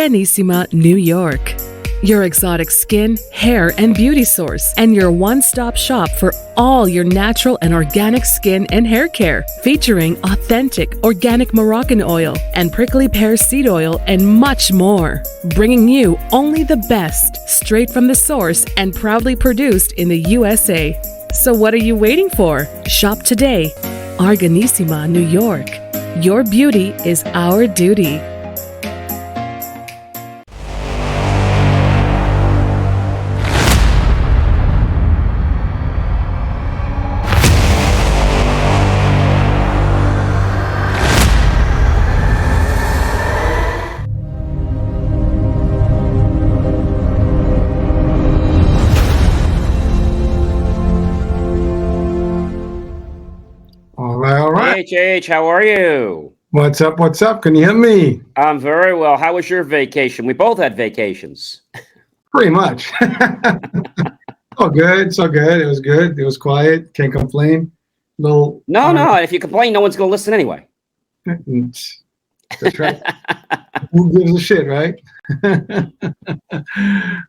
Hurricaneh, New York. Your exotic skin, hair, and beauty source, and your one-stop shop for all your natural and organic skin and hair care, featuring authentic organic Moroccan oil and prickly pear seed oil and much more. Bringing you only the best, straight from the source and proudly produced in the USA. So what are you waiting for? Shop today. Hurricaneh, New York. Your beauty is our duty. All right. HH, how are you? What's up? What's up? Can you hear me? I'm very well. How was your vacation? We both had vacations. Pretty much. Oh, good. So good. It was good. It was quiet. Can't complain. No. If you complain, no one's going to listen anyway. That's right. Who gives a shit, right? Boy.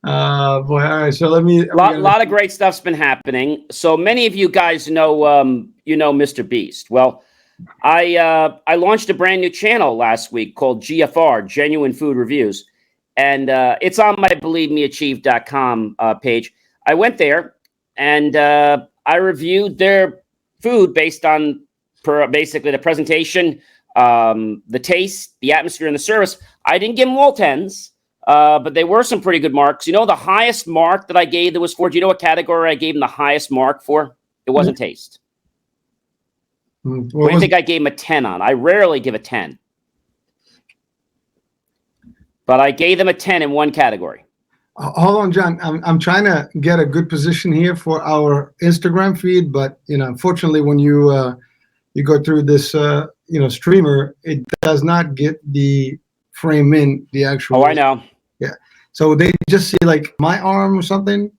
All right. So let me. A lot of great stuff's been happening. So many of you guys know, Mr. Beast. Well, I launched a brand new channel last week called GFR, Genuine Food Reviews. And it's on my BelieveMeAchieve.com page. I went there and I reviewed their food based on basically the presentation, the taste, the atmosphere, and the service. I didn't give them all 10s, but they were some pretty good marks. You know, the highest mark that I gave that was for, do you know what category I gave them the highest mark for? It wasn't taste. What do you think I gave him a 10 on? I rarely give a 10. But I gave them a 10 in one category. Hold on, John. I'm trying to get a good position here for our Instagram feed, but unfortunately, when you go through this streamer, it does not get the frame in the actual. Oh, I know. Yeah. So they just see like my arm or something,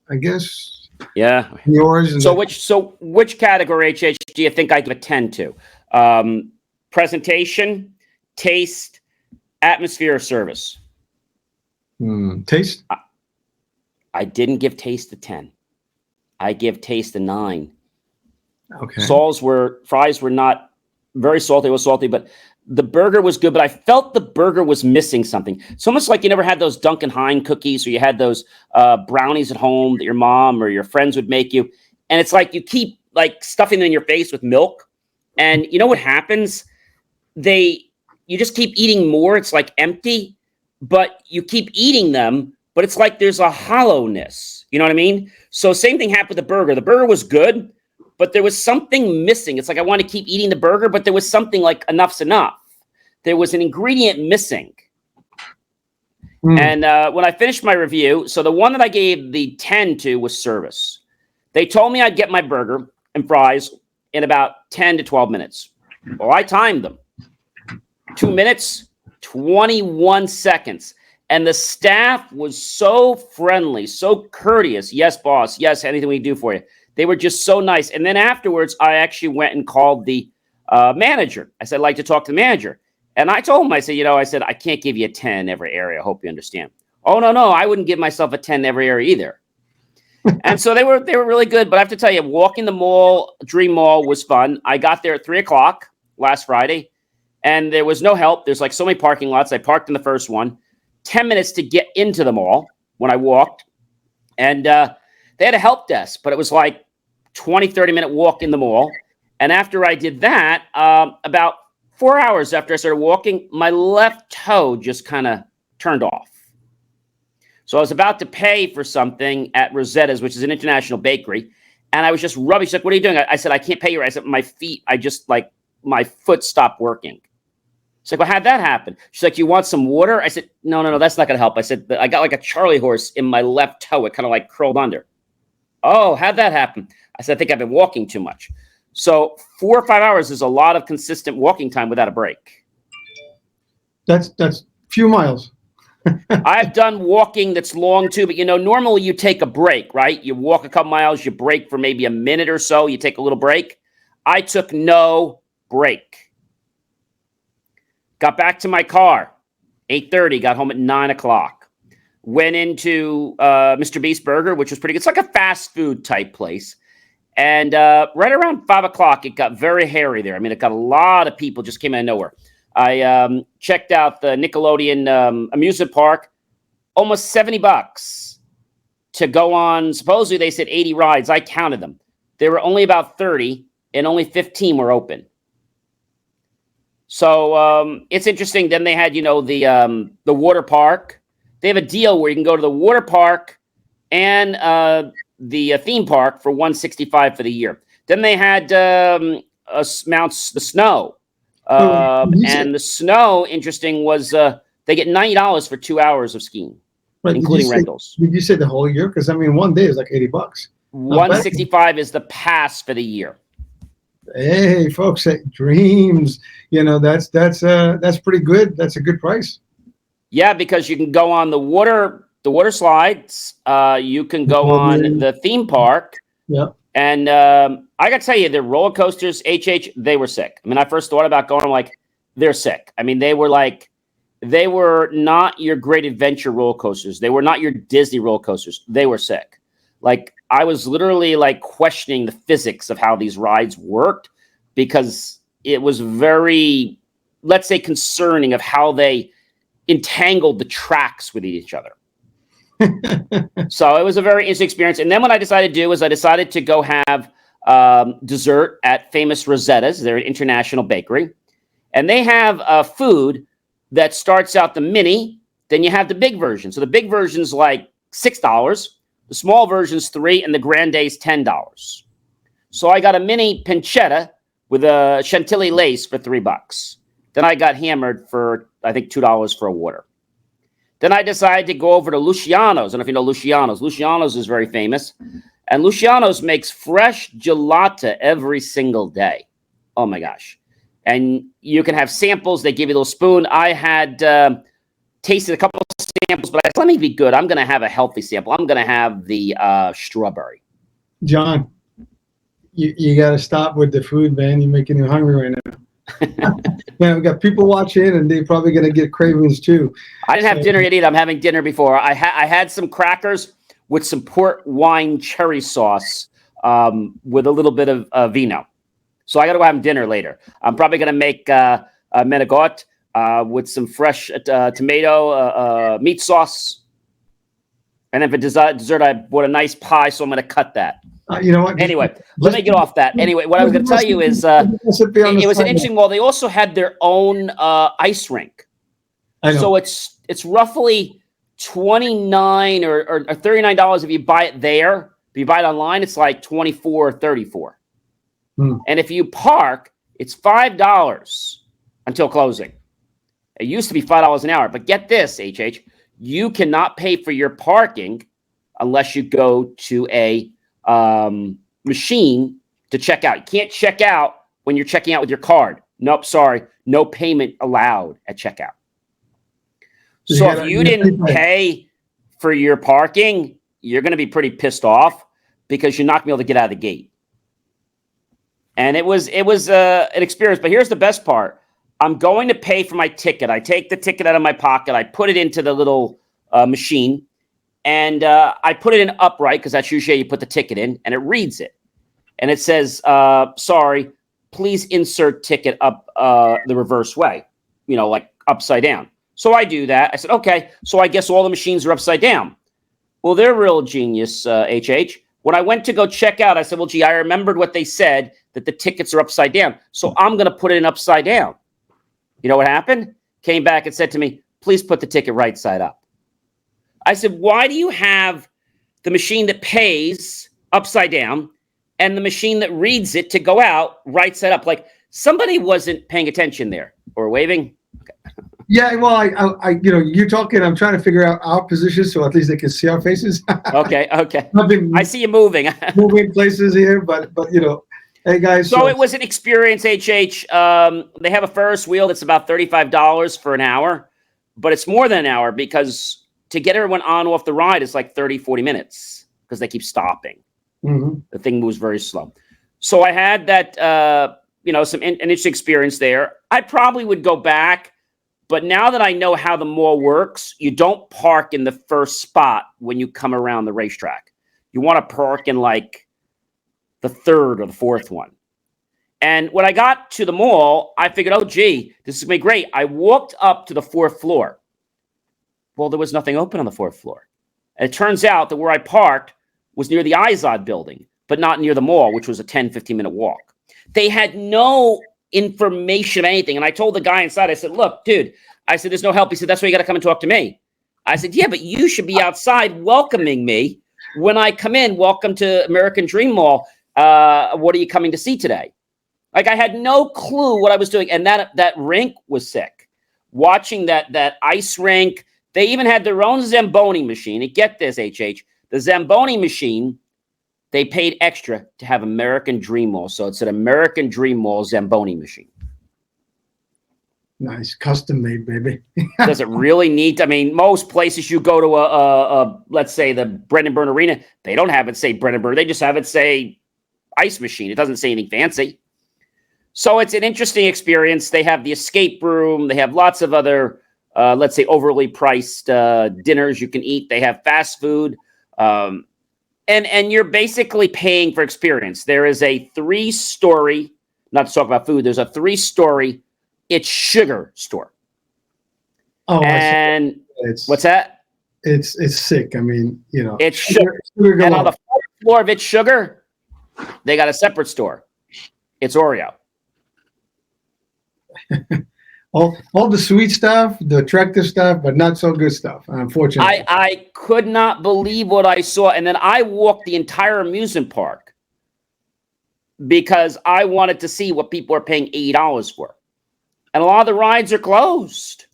I guess. Yeah. Yours. And which category, HH, do you think I give a 10 to? Presentation, taste, atmosphere, or service? Taste? I didn't give taste a 10. I give taste a 9. Okay. Fries were not very salty. It was salty, but the burger was good, but I felt the burger was missing something. It's almost like you never had those Duncan Hines cookies or you had those brownies at home that your mom or your friends would make you. And it's like you keep like stuffing them in your face with milk. And you know what happens? You just keep eating more. It's like empty, but you keep eating them, but it's like there's a hollowness. You know what I mean? So same thing happened with the burger. The burger was good, but there was something missing. It's like I want to keep eating the burger, but there was something like enough's enough. There was an ingredient missing. And when I finished my review, so the one that I gave the 10 to was service. They told me I'd get my burger and fries in about 10 to 12 minutes. Well, I timed them. 2 minutes, 21 seconds. And the staff was so friendly, so courteous. Yes, boss. Yes, anything we can do for you. They were just so nice. And then afterwards, I actually went and called the manager. I said, I'd like to talk to the manager. And I told him, I said, I can't give you a 10 in every area. I hope you understand. Oh, no, I wouldn't give myself a 10 in every area either. And so they were really good. But I have to tell you, walking the mall, Dream Mall, was fun. I got there at 3 o'clock last Friday, and there was no help. There's like so many parking lots. I parked in the first one. 10 minutes to get into the mall when I walked. And they had a help desk, but it was like 20, 30-minute walk in the mall. And after I did that, about 4 hours after I started walking, my left toe just kind of turned off. So I was about to pay for something at Rosetta's, which is an international bakery. And I was just rubbing. She's like, what are you doing? I said, I can't pay you. I said, my feet, my foot stopped working. She's like, well, how'd that happen? She's like, you want some water? I said, no, that's not going to help. I said, I got like a Charlie horse in my left toe. It kind of like curled under. Oh, how'd that happen? I said, I think I've been walking too much. So 4 or 5 hours is a lot of consistent walking time without a break. That's few miles. I've done walking that's long too, but normally you take a break, right? You walk a couple miles, you break for maybe a minute or so, you take a little break. I took no break. Got back to my car, 8:30, got home at 9 o'clock. Went into Mr. Beast Burger, which was pretty good. It's like a fast food type place. And right around 5 o'clock, it got very hairy there. I mean, it got a lot of people just came out of nowhere. I checked out the Nickelodeon amusement park, almost $70 to go on. Supposedly, they said 80 rides. I counted them. There were only about 30, and only 15 were open. So it's interesting. Then they had, the water park. They have a deal where you can go to the water park and the theme park for $165 for the year. Then they had the snow. And the snow, interesting, was they get $90 for 2 hours of skiing, including rentals. Did you say the whole year? Because, I mean, one day is like $80. $165 is the pass for the year. Hey, folks, dreams. That's pretty good. That's a good price. Yeah, because you can go on the water slides. You can go on the theme park. Yeah. And I got to tell you, the roller coasters, they were sick. I mean, I first thought about going, I'm like, they're sick. I mean, they were not your Great Adventure roller coasters. They were not your Disney roller coasters. They were sick. Like, I was literally like questioning the physics of how these rides worked, because it was very, let's say, concerning of how they entangled the tracks with each other. So it was a very interesting experience. And then what I decided to do is I decided to go have dessert at Famous Rosetta's. They're an international bakery. And they have food that starts out the mini, then you have the big version. So the big version's like $6. The small version's $3, and the grande is $10. So I got a mini pancetta with a chantilly lace for $3. Then I got hammered for, I think, $2 for a water. Then I decided to go over to Luciano's. I don't know if you know Luciano's. Luciano's is very famous. And Luciano's makes fresh gelato every single day. Oh, my gosh. And you can have samples. They give you a little spoon. I had tasted a couple of samples, but I said, let me be good. I'm going to have a healthy sample. I'm going to have the strawberry. John, you got to stop with the food, man. You're making me hungry right now. Yeah, we got people watching, and they're probably going to get cravings too. I didn't have dinner yet either. I'm having dinner before. I had some crackers with some port wine cherry sauce with a little bit of vino. So I got to go have dinner later. I'm probably going to make a menegote with some fresh tomato meat sauce. And then for dessert, I bought a nice pie, so I'm going to cut that. You know what? Anyway, let me get off that. Anyway, what I was going to tell you is it was an interesting. Well, they also had their own ice rink. So it's roughly $29 or $39 if you buy it there. If you buy it online, it's like $24 or $34. And if you park, it's $5 until closing. It used to be $5 an hour, but get this, you cannot pay for your parking unless you go to a machine to check out. You can't check out when you're checking out with your card. Nope, sorry, no payment allowed at checkout. So if you didn't pay for your parking, you're going to be pretty pissed off because you're not going to be able to get out of the gate. And it was an experience. But here's the best part. I'm going to pay for my ticket. I take the ticket out of my pocket. I put it into the little machine. And I put it in upright because that's usually how you put the ticket in. And it reads it. And it says, sorry, please insert ticket up the reverse way. Like upside down. So I do that. I said, okay. So I guess all the machines are upside down. Well, they're real genius, When I went to go check out, I said, well, gee, I remembered what they said, that the tickets are upside down. So I'm going to put it in upside down. You know what happened? Came back and said to me, please put the ticket right side up. I said, why do you have the machine that pays upside down and the machine that reads it to go out right side up? Like somebody wasn't paying attention there or waving. Okay. Yeah, well, I you're talking. I'm trying to figure out our position so at least they can see our faces. Okay. I see you moving. Moving places here, but hey guys. So it was an experience. They have a Ferris wheel that's about $35 for an hour, but it's more than an hour because to get everyone on off the ride is like 30, 40 minutes because they keep stopping. Mm-hmm. The thing moves very slow. So I had that, an interesting experience there. I probably would go back, But now that I know how the mall works, you don't park in the first spot when you come around the racetrack. You want to park in like the third or the fourth one. And when I got to the mall, I figured, oh, gee, this is going to be great. I walked up to the fourth floor. Well, there was nothing open on the fourth floor. And it turns out that where I parked was near the Izod building, but not near the mall, which was a 10, 15-minute walk. They had no information of anything. And I told the guy inside, I said, look, dude, I said, there's no help. He said, that's why you got to come and talk to me. I said, yeah, but you should be outside welcoming me when I come in. Welcome to American Dream Mall. What are you coming to see today? Like, I had no clue what I was doing. And that rink was sick. Watching that ice rink. They even had their own Zamboni machine. And get this, HH. The Zamboni machine, they paid extra to have American Dream Mall. So it's an American Dream Mall Zamboni machine. Nice. Custom made, baby. Does it really need to? I mean, most places you go to a let's say the Brendan Byrne Arena, they don't have it say Brendan Byrne. They just have it say ice machine. It doesn't say anything fancy. So it's an interesting experience. They have the escape room. They have lots of other, let's say, overly priced dinners you can eat. They have fast food. And you're basically paying for experience. There is a 3-story, not to talk about food, there's a 3-story, it's sugar store. Oh, and what's that? It's sick. I mean, you know, it's sugar. And on the 4th floor of It's Sugar, they got a separate store. It's Oreo. all the sweet stuff, the attractive stuff, but not so good stuff, unfortunately. I could not believe what I saw. And then I walked the entire amusement park because I wanted to see what people are paying $80 for. And a lot of the rides are closed.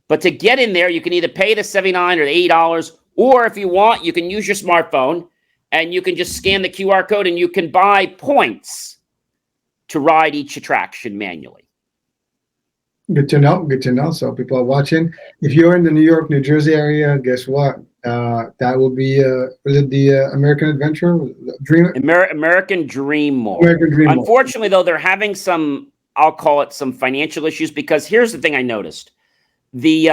But to get in there, you can either pay the $79 or the $80, or if you want, you can use your smartphone and you can just scan the QR code and you can buy points to ride each attraction manually. Good to know. Good to know. So people are watching. If you're in the New York, New Jersey area, guess what? That will be was it the American Adventure Dream? American Dream Mall. American Dream Mall. Unfortunately, though, they're having some, I'll call it some financial issues, because here's the thing I noticed. The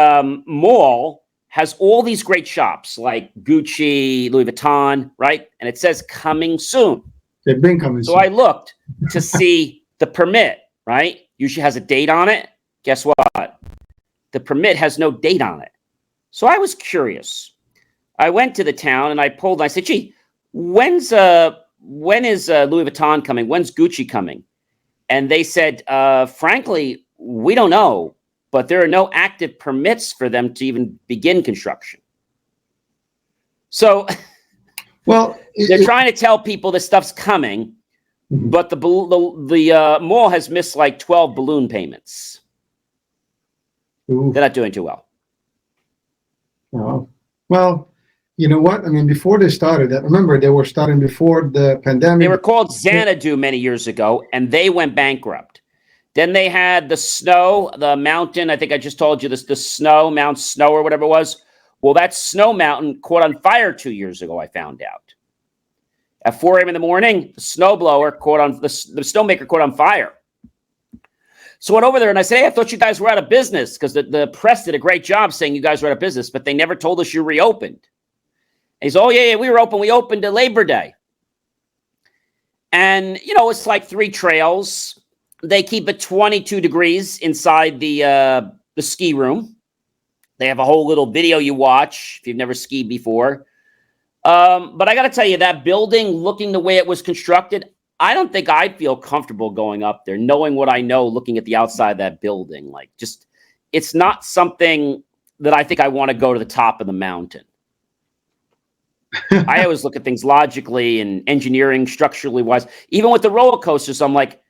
mall has all these great shops like Gucci, Louis Vuitton, right? And it says coming soon. They've been coming so soon. I looked to see the permit, right? Usually has a date on it. Guess what? The permit has no date on it. So I was curious. I went to the town and I pulled, and I said, gee, when is Louis Vuitton coming? When's Gucci coming? And they said, frankly, we don't know, but there are no active permits for them to even begin construction. So well, they're trying to tell people this stuff's coming, but the mall has missed like 12 balloon payments. Ooh. They're not doing too well. Oh. Well, you know what? I mean, before they started that, remember, they were starting before the pandemic. They were called Xanadu many years ago, and they went bankrupt. Then they had the snow, the mountain. I think I just told you this, the snow, Mount Snow or whatever it was. Well, that snow mountain caught on fire 2 years ago, I found out. At 4 a.m. in the morning, the snowblower caught on, the snowmaker caught on fire. So I went over there and I said, hey, I thought you guys were out of business, because the press did a great job saying you guys were out of business, but they never told us you reopened. And he said, oh, yeah, we were open. We opened to Labor Day. And, you know, it's like 3 trails. They keep it 22 degrees inside the ski room. They have a whole little video you watch if you've never skied before. But I got to tell you, that building, looking the way it was constructed, I don't think I'd feel comfortable going up there, knowing what I know, looking at the outside of that building. Like, just, it's not something that I think I want to go to the top of the mountain. I always look at things logically and engineering, structurally wise. Even with the roller coasters, I'm like,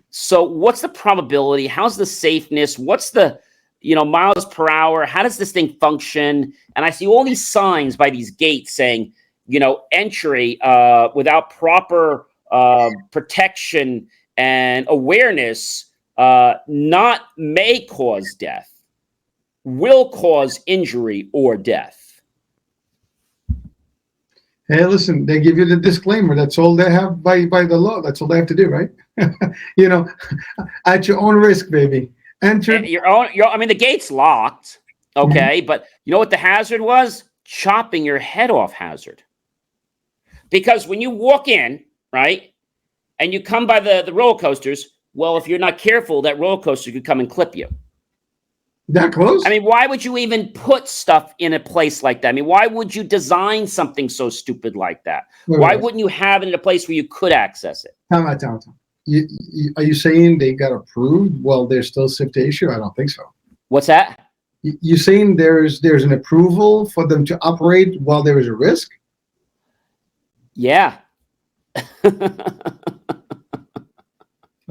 so what's the probability? How's the safeness? What's the, miles per hour? How does this thing function? And I see all these signs by these gates saying, entry without proper protection and awareness, not may cause death, will cause injury or death. Hey, listen, they give you the disclaimer. That's all they have by the law. That's all they have to do, right? At your own risk, baby. entered. I mean, the gate's locked. Okay. But you know what the hazard was? Chopping your head off hazard. Because when you walk in, right, and you come by the roller coasters, well, if you're not careful, that roller coaster could come and clip you. That close? I mean, why would you even put stuff in a place like that? I mean, why would you design something so stupid like that? Why wouldn't you have it in a place where you could access it? Time. Are you saying they got approved while there's still safety issue? I don't think so. What's that? You saying there's an approval for them to operate while there is a risk? Yeah.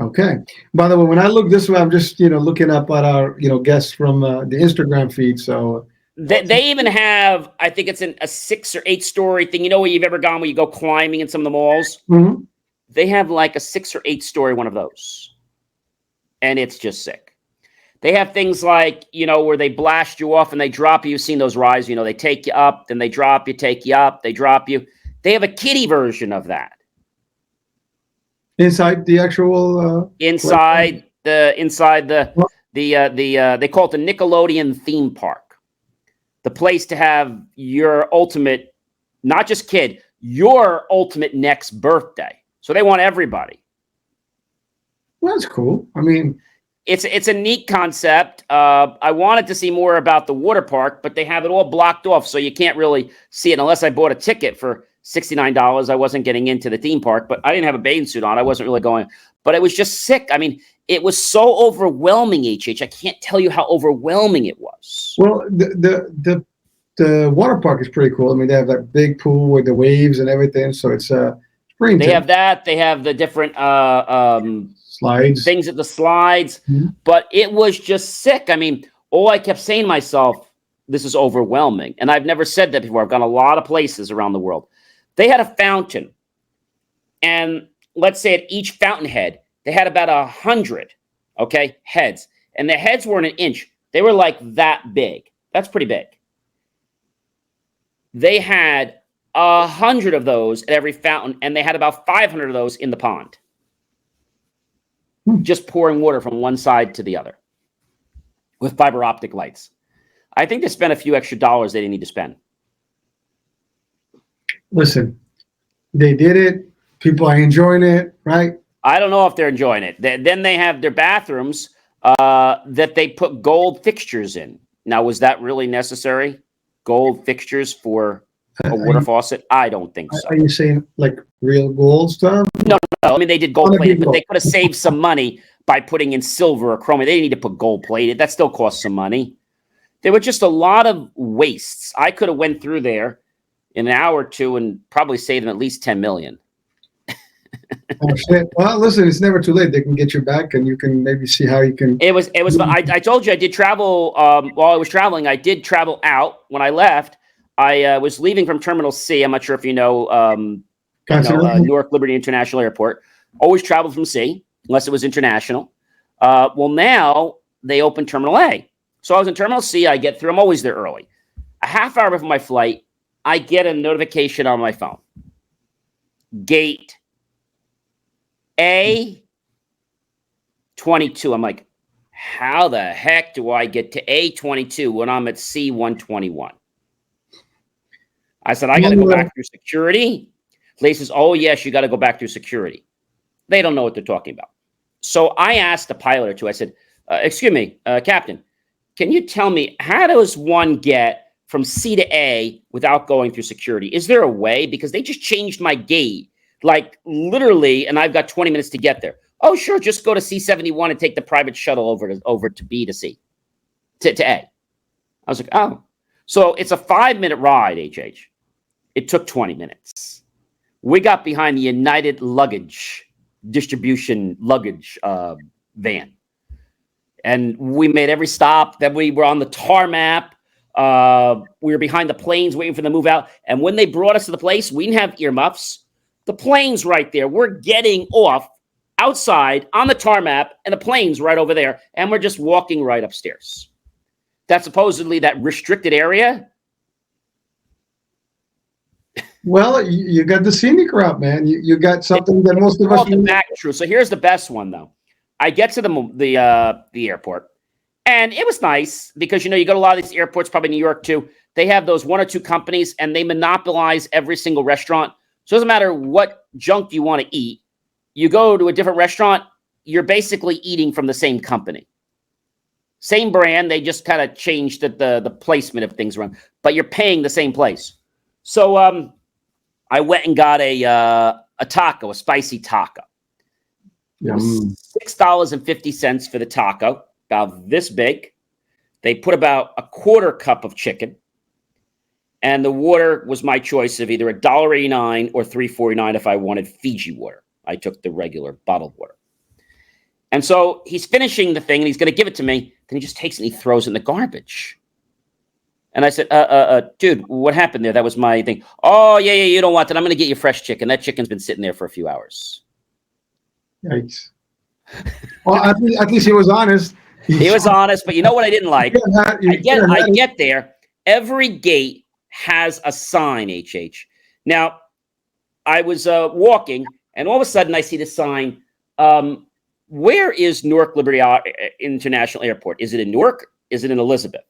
Okay. By the way, when I look this way, I'm just looking up at our guests from the Instagram feed. So they even have, I think it's a 6 or 8 story thing. You know where you've ever gone where you go climbing in some of the malls? Mm-hmm. They have like a 6 or 8 story one of those, and it's just sick. They have things like where they blast you off and they drop you. You've seen those rides. They take you up, then they drop you, take you up, they drop you. They have a kiddie version of that. Inside the actual they call it the Nickelodeon theme park, the place to have your ultimate, not just kid, your ultimate next birthday. So they want everybody. Well, that's cool. I mean, it's a neat concept. I wanted to see more about the water park, but they have it all blocked off, so you can't really see it unless I bought a ticket for $69. I wasn't getting into the theme park, but I didn't have a bathing suit on. I wasn't really going, but it was just sick. I mean, it was so overwhelming, HH. I can't tell you how overwhelming it was. Well, the water park is pretty cool. I mean, they have that big pool with the waves and everything. So it's pretty intense. They have that. They have the different slides, things at the slides, but it was just sick. I mean, all I kept saying to myself, this is overwhelming. And I've never said that before. I've gone a lot of places around the world. They had a fountain, and let's say at each fountainhead, they had about 100, heads. And the heads weren't an inch. They were like that big. That's pretty big. They had 100 of those at every fountain, and they had about 500 of those in the pond. Just pouring water from one side to the other with fiber optic lights. I think they spent a few extra dollars they didn't need to spend. Listen, they did it. People are enjoying it, right? I don't know if they're enjoying it. Then they have their bathrooms that they put gold fixtures in. Now, was that really necessary? Gold fixtures for a water faucet? I don't think so. Are you saying like real gold stuff? No. I mean, they did gold plated, but they could have saved some money by putting in silver or chromium. They didn't need to put gold plated. That still costs some money. There were just a lot of wastes. I could have went through there in an hour or two and probably saved them at least $10 million. Oh, shit. Well, listen, it's never too late. They can get you back, and you can maybe see how you can. It was. I told you I did travel. While I was traveling, I did travel out. When I left, I was leaving from Terminal C. I'm not sure if you know, Newark Liberty International Airport. Always traveled from C, unless it was international. Well, now they opened Terminal A. So I was in Terminal C. I get through. I'm always there early. A half hour before my flight, I get a notification on my phone. Gate A22. I'm like, how the heck do I get to A22 when I'm at C121? I said, I got to go back through security. Lady says, oh, yes, you got to go back through security. They don't know what they're talking about. So I asked the pilot or two, I said, excuse me, Captain, can you tell me how does one get from C to A without going through security? Is there a way? Because they just changed my gate, like literally, and I've got 20 minutes to get there. Oh, sure, just go to C71 and take the private shuttle over to B to C, to A. I was like, oh. So it's a 5-minute ride, HH. It took 20 minutes. We got behind the United luggage distribution luggage van. And we made every stop. Then we were on the tarmac. We were behind the planes waiting for them to move out. And when they brought us to the place, we didn't have earmuffs. The plane's right there. We're getting off outside on the tarmac, and the plane's right over there. And we're just walking right upstairs. That's supposedly that restricted area. Well, you got the scenic route, man. You got something that most of us. True. So here's the best one, though. I get to the airport. And it was nice because, you know, you go to a lot of these airports, probably New York too. They have those one or two companies and they monopolize every single restaurant. So it doesn't matter what junk you want to eat. You go to a different restaurant, you're basically eating from the same company. Same brand, they just kind of changed the placement of things around, but you're paying the same place. So I went and got a taco, a spicy taco. It was $6.50 for the taco, about this big. They put about a quarter cup of chicken. And the water was my choice of either $1.89 or $3.49 if I wanted Fiji water. I took the regular bottled water. And so he's finishing the thing and he's going to give it to me. Then he just takes it and he throws it in the garbage. And I said, dude, what happened there? That was my thing. Oh, yeah, you don't want that. I'm going to get you fresh chicken. That chicken's been sitting there for a few hours. Yikes. Well, at least he was honest. He was honest, but you know what I didn't like? I get there. Every gate has a sign, HH. Now, I was walking, and all of a sudden I see the sign. Where is Newark Liberty International Airport? Is it in Newark? Is it in Elizabeth?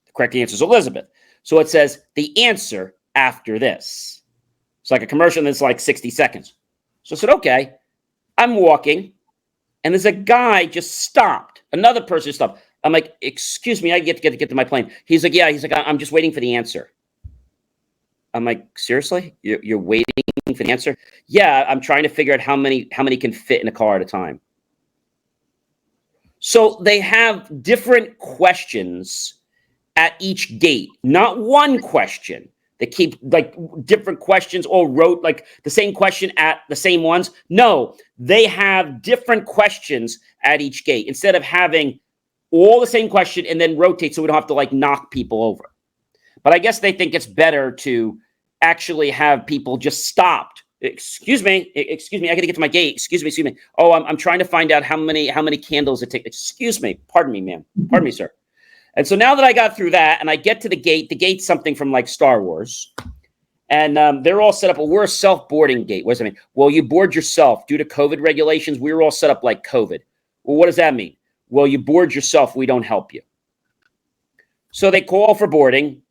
The correct answer is Elizabeth. So it says the answer after this. It's like a commercial that's like 60 seconds. So I said, okay. I'm walking, and there's a guy just stopped. Another person stopped. I'm like, excuse me, I get to my plane. He's like, yeah. He's like, I'm just waiting for the answer. I'm like, seriously? You're waiting for the answer? Yeah, I'm trying to figure out how many can fit in a car at a time. So they have different questions at each gate, not one question. They keep like different questions all wrote like the same question at the same ones. No, they have different questions at each gate instead of having all the same question and then rotate so we don't have to like knock people over. But I guess they think it's better to actually have people just stopped. Excuse me, I got to get to my gate. Excuse me. Oh, I'm trying to find out how many candles it takes. Excuse me. Pardon me, ma'am. Pardon me, sir. And so now that I got through that and I get to the gate's something from like Star Wars. And they're all set up. Well, we're a self-boarding gate. What does that mean? Well, you board yourself. Due to COVID regulations, we were all set up like COVID. Well, what does that mean? Well, you board yourself. We don't help you. So they call for boarding.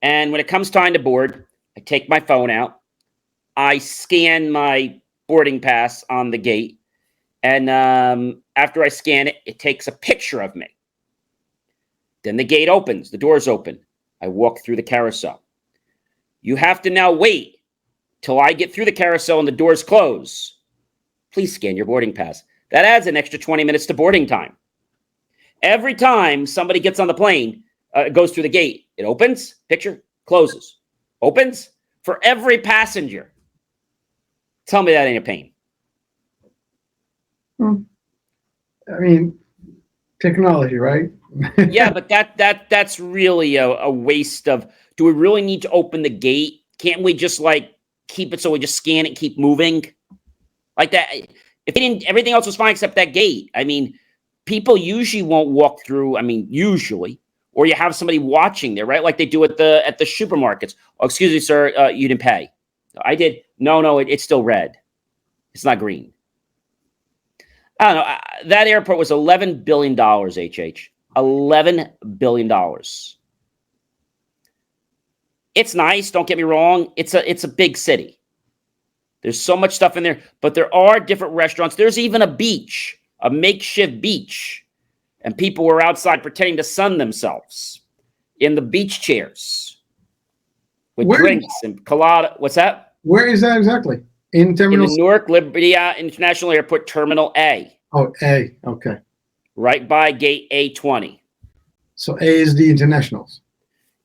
And when it comes time to board, I take my phone out. I scan my boarding pass on the gate. And after I scan it, it takes a picture of me. Then the gate opens. The doors open. I walk through the carousel. You have to now wait till I get through the carousel and the doors close. Please scan your boarding pass. That adds an extra 20 minutes to boarding time. Every time somebody gets on the plane, it goes through the gate. It opens, picture, closes. Opens for every passenger. Tell me that ain't a pain. I mean, technology, right? Yeah, but that's really a waste of. Do we really need to open the gate? Can't we just like keep it so we just scan it and keep moving like that? If they didn't, everything else was fine except that gate. I mean, people usually won't walk through. I mean, usually, or you have somebody watching there, right? Like they do at the supermarkets. Oh, excuse me, sir, you didn't pay. I did. No, it's still red. It's not green. I don't know. That airport was $11 billion, HH. $11 billion. It's nice, don't get me wrong. It's a big city. There's so much stuff in there, but there are different restaurants. There's even a beach, a makeshift beach. And people were outside pretending to sun themselves in the beach chairs with drinks and colada. What's that? Where is that exactly? In Terminal? In the Newark Liberty International Airport, Terminal A. Oh, A. Okay. Right by gate A20. So A is the internationals.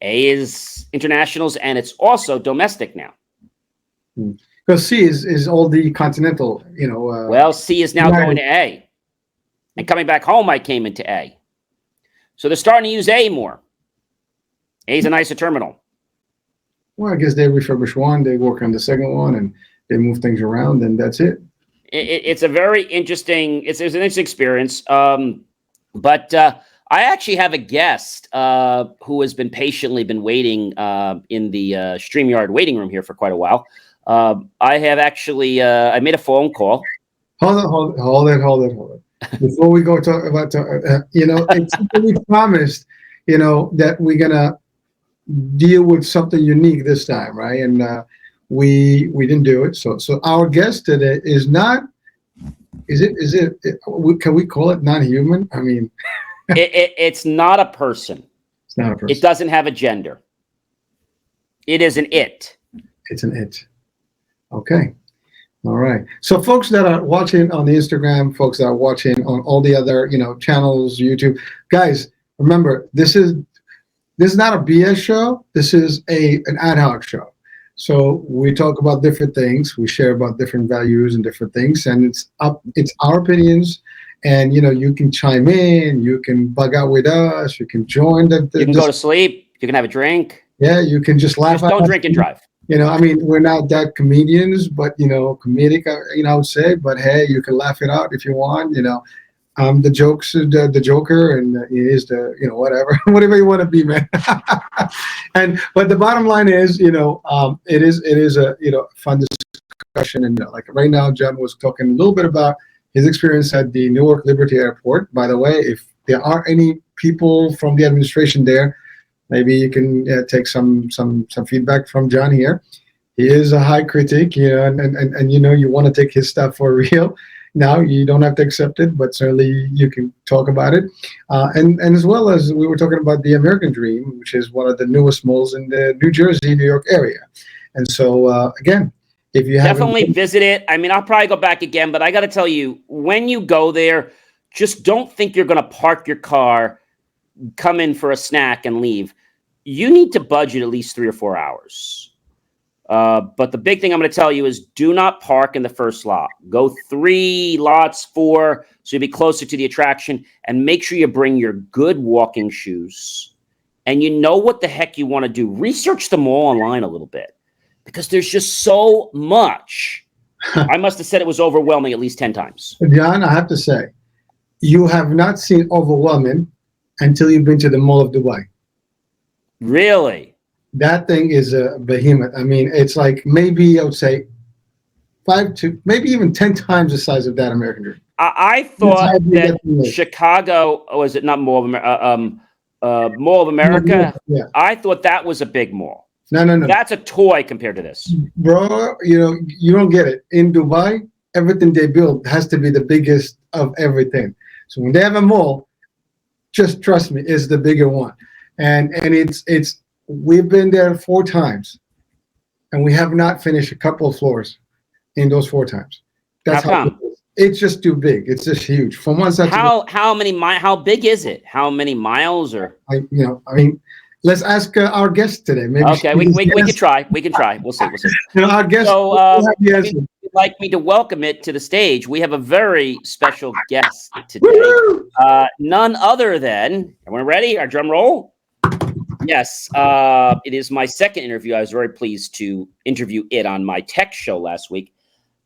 A is internationals, and it's also domestic now. Because C is all the continental, well, C is now going to A. And coming back home, I came into A. So they're starting to use A more. A is a nicer terminal. Well, I guess they refurbish one, they work on the second one, and they move things around, and that's it. It's a very interesting, it's an interesting experience. But I actually have a guest who has been patiently waiting in the StreamYard waiting room here for quite a while. I have actually, I made a phone call. Hold it. before we go talk about, it's something we promised, that we're gonna deal with something unique this time, right? And we didn't do it. So our guest today is not. Can we call it non-human? I mean, it's not a person. it's not a person. It doesn't have a gender. It is an it. It's an it. Okay. All right. So folks that are watching on the Instagram, folks that are watching on all the other, channels, YouTube, guys, remember, this is not a BS show. This is an ad hoc show. So we talk about different things. We share about different values and different things, and it's our opinions. And you can chime in, you can bug out with us, you can join you can go to sleep, you can have a drink. Yeah, you can just laugh. Just don't drink and drive. We're not that comedians, but comedic. I would say, but hey, you can laugh it out if you want. I'm the jokes, the Joker, and he is the whatever you want to be, man. But the bottom line is, it is a fun discussion, and like right now, John was talking a little bit about his experience at the Newark Liberty Airport. By the way, if there are any people from the administration there, maybe you can take some feedback from John here. He is a high critic, and you want to take his stuff for real. Now you don't have to accept it, but certainly you can talk about it. And as well as we were talking about the American Dream, which is one of the newest malls in the New Jersey, New York area. And so again, if you definitely visit it. I mean, I'll probably go back again, but I got to tell you, when you go there, just don't think you're going to park your car, come in for a snack and leave. You need to budget at least 3 or 4 hours. But the big thing I'm going to tell you is do not park in the first lot. Go 3 lots, 4, so you'll be closer to the attraction, and make sure you bring your good walking shoes. And you know what the heck you want to do. Research the mall online a little bit because there's just so much. I must have said it was overwhelming at least 10 times. John, I have to say, you have not seen overwhelming until you've been to the Mall of Dubai. Really? That thing is a behemoth. I mean, it's like maybe I would say 5 to maybe even 10 times the size of that American Dream. I thought that Chicago, was it not Mall of America? Yeah. I thought that was a big mall. No. That's a toy compared to this. Bro, you don't get it. In Dubai, everything they build has to be the biggest of everything. So when they have a mall, just trust me, it's the bigger one. And it's we've been there 4 times, and we have not finished a couple of floors in those 4 times. That's how come? It's just too big. It's just huge. From one side how big is it? How many miles or? Let's ask our guest today. Maybe okay, we can try. We can try. We'll see. Our guest. So, if you'd like me to welcome it to the stage, we have a very special guest today. None other than, everyone ready? Our drum roll. Yes, it is my second interview. I was very pleased to interview it on my tech show last week.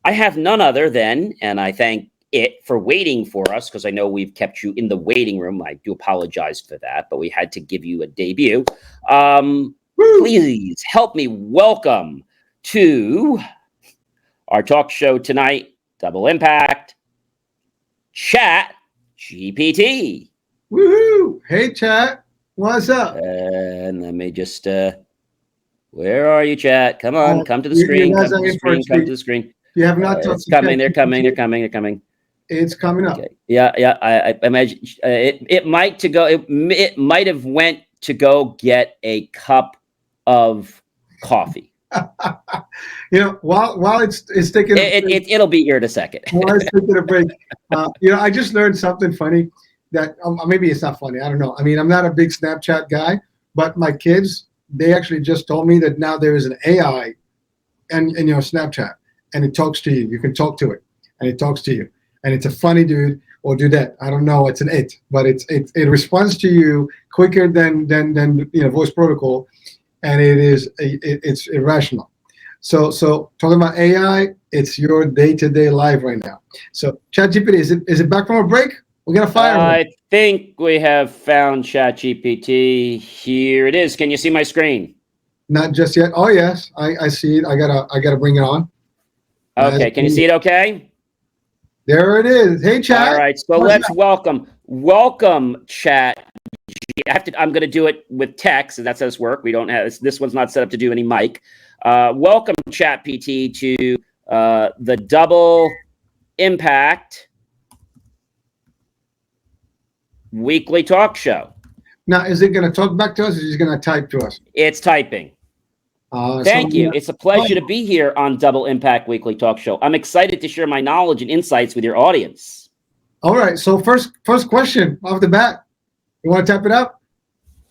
I have none other than, and I thank it for waiting for us because I know we've kept you in the waiting room. I do apologize for that, but we had to give you a debut. Please help me welcome to our talk show tonight, Double Impact, Chat GPT. Woohoo! Hey, Chat. What's up? And let me just, where are you, Chat? Come on, come to the screen. Come to the screen. You have not it's coming. They're coming. It's coming up. Okay. Yeah. I imagine it might to go. It might have went to go get a cup of coffee. While it's taking. It'll be here in a second. While it's taking a break, I just learned something funny. That maybe it's not funny. I don't know. I mean, I'm not a big Snapchat guy, but my kids, they actually just told me that now there is an AI and Snapchat, and it talks to you. You can talk to it, and it talks to you, and it's a funny dude or dudette. I don't know. It's an it, but it responds to you quicker than voice protocol, and it's irrational. So talking about AI, it's your day-to-day life right now. So ChatGPT, is it back from a break? We're gonna fire him. I think we have found ChatGPT. Here it is. Can you see my screen? Not just yet. Oh yes, I see it. I gotta bring it on. Okay. Can you see it? Okay. There it is. Hey, chat. All right, so let's welcome chat. I'm going to do it with text, and that's how this works. We don't have this one's not set up to do any mic. Welcome chat PT to the Double Impact Weekly Talk Show. Now, is it going to talk back to us, or is it going to type to us? It's typing. Thank you. It's a pleasure to be here on Double Impact Weekly Talk Show. I'm excited to share my knowledge and insights with your audience. All right. So first question off the bat. You want to tap it up?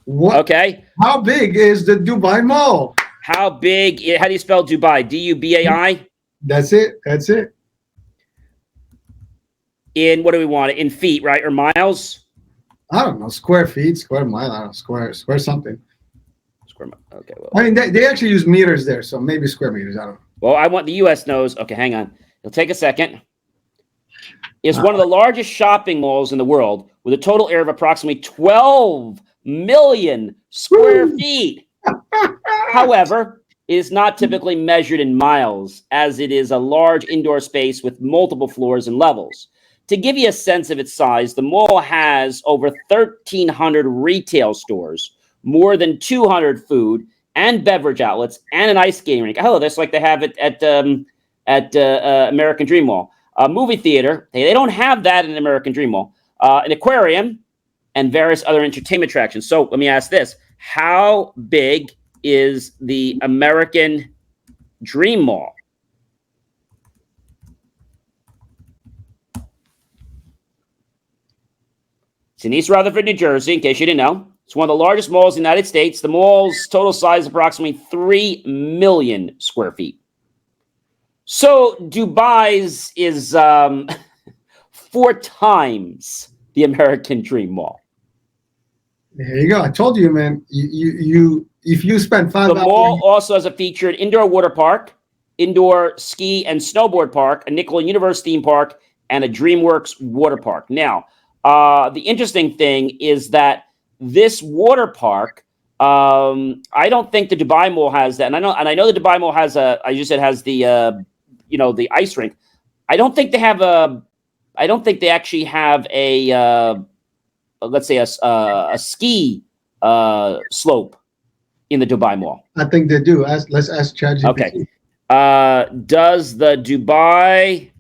Okay. How big is the Dubai Mall? How big? How do you spell Dubai? D-U-B-A-I? That's it. That's it. In what do we want? In feet, right? Or miles? I don't know. Square feet, square mile. I don't know. Square something. Okay. Well, I mean, they actually use meters there, so maybe square meters. I don't know. Well, I want the U.S. knows. Okay, hang on. It'll take a second. It's one of the largest shopping malls in the world with a total area of approximately 12 million square feet. However, it is not typically measured in miles, as it is a large indoor space with multiple floors and levels. To give you a sense of its size, the mall has over 1,300 retail stores, more than 200 food and beverage outlets, and an ice skating rink. Oh, that's like they have it at American Dream Mall. A movie theater, they don't have that in American Dream Mall. An aquarium, and various other entertainment attractions. So let me ask this. How big is the American Dream Mall? It's in East Rutherford, New Jersey, in case you didn't know. It's one of the largest malls in the United States. The mall's total size is approximately 3 million square feet. So Dubai's is 4 times the American Dream Mall. There you go. I told you, man. You if you spend 5 hours. The mall also has a featured indoor water park, indoor ski and snowboard park, a Nickel Universe theme park, and a DreamWorks water park. Now, the interesting thing is that this water park, I don't think the Dubai Mall has that, and I know the Dubai Mall has the ice rink. I don't think they actually have a let's say a ski slope in the Dubai Mall. I think they do. Let's ask ChatGPT. Okay. Does the Dubai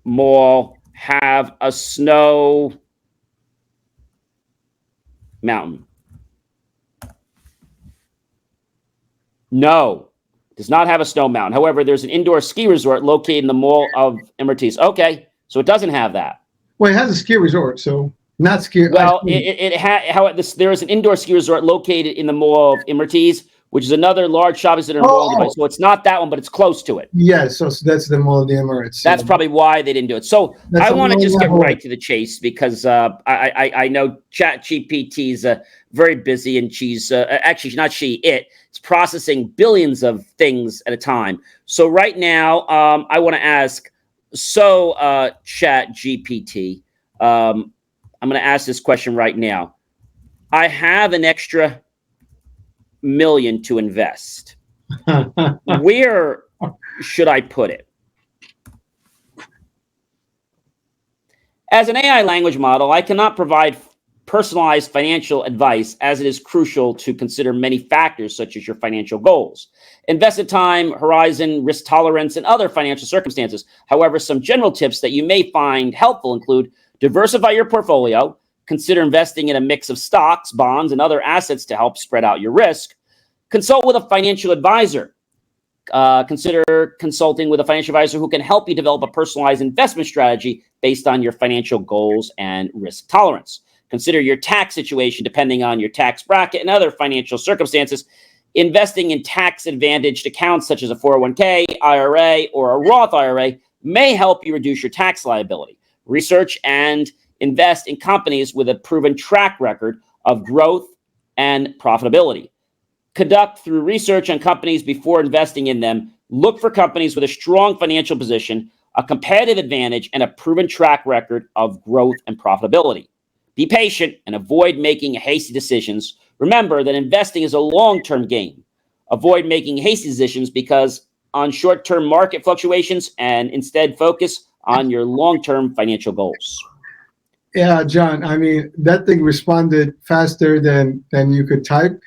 Mall have a snow mountain? No, does not have a snow mountain. However, there's an indoor ski resort located in the Mall of Emirates. Okay, so it doesn't have that. Well, it has a ski resort, so not ski. Well, there is an indoor ski resort located in the Mall of Emirates, which is another large shopping center in Morley. So it's not that one, but it's close to it. Yeah, so that's the Mall of the Emirates. That's probably why they didn't do it. So I want to just get right to the chase because I know ChatGPT is very busy, and she's actually not it's processing billions of things at a time. So right now, I want to ask, ChatGPT, I'm going to ask this question right now. I have an extra $1 million to invest. Where should I put it? As an AI language model, I cannot provide personalized financial advice, as it is crucial to consider many factors such as your financial goals, invested time, horizon, risk tolerance, and other financial circumstances. However, some general tips that you may find helpful include: diversify your portfolio, consider investing in a mix of stocks, bonds, and other assets to help spread out your risk. Consult with a financial advisor. Consider consulting with a financial advisor who can help you develop a personalized investment strategy based on your financial goals and risk tolerance. Consider your tax situation depending on your tax bracket and other financial circumstances. Investing in tax-advantaged accounts such as a 401k, IRA, or a Roth IRA may help you reduce your tax liability. Research and invest in companies with a proven track record of growth and profitability. Conduct through research on companies before investing in them. Look for companies with a strong financial position, a competitive advantage, and a proven track record of growth and profitability. Be patient and avoid making hasty decisions. Remember that investing is a long-term game. Avoid making hasty decisions because on short-term market fluctuations, and instead focus on your long-term financial goals. Yeah, John. I mean, that thing responded faster than you could type,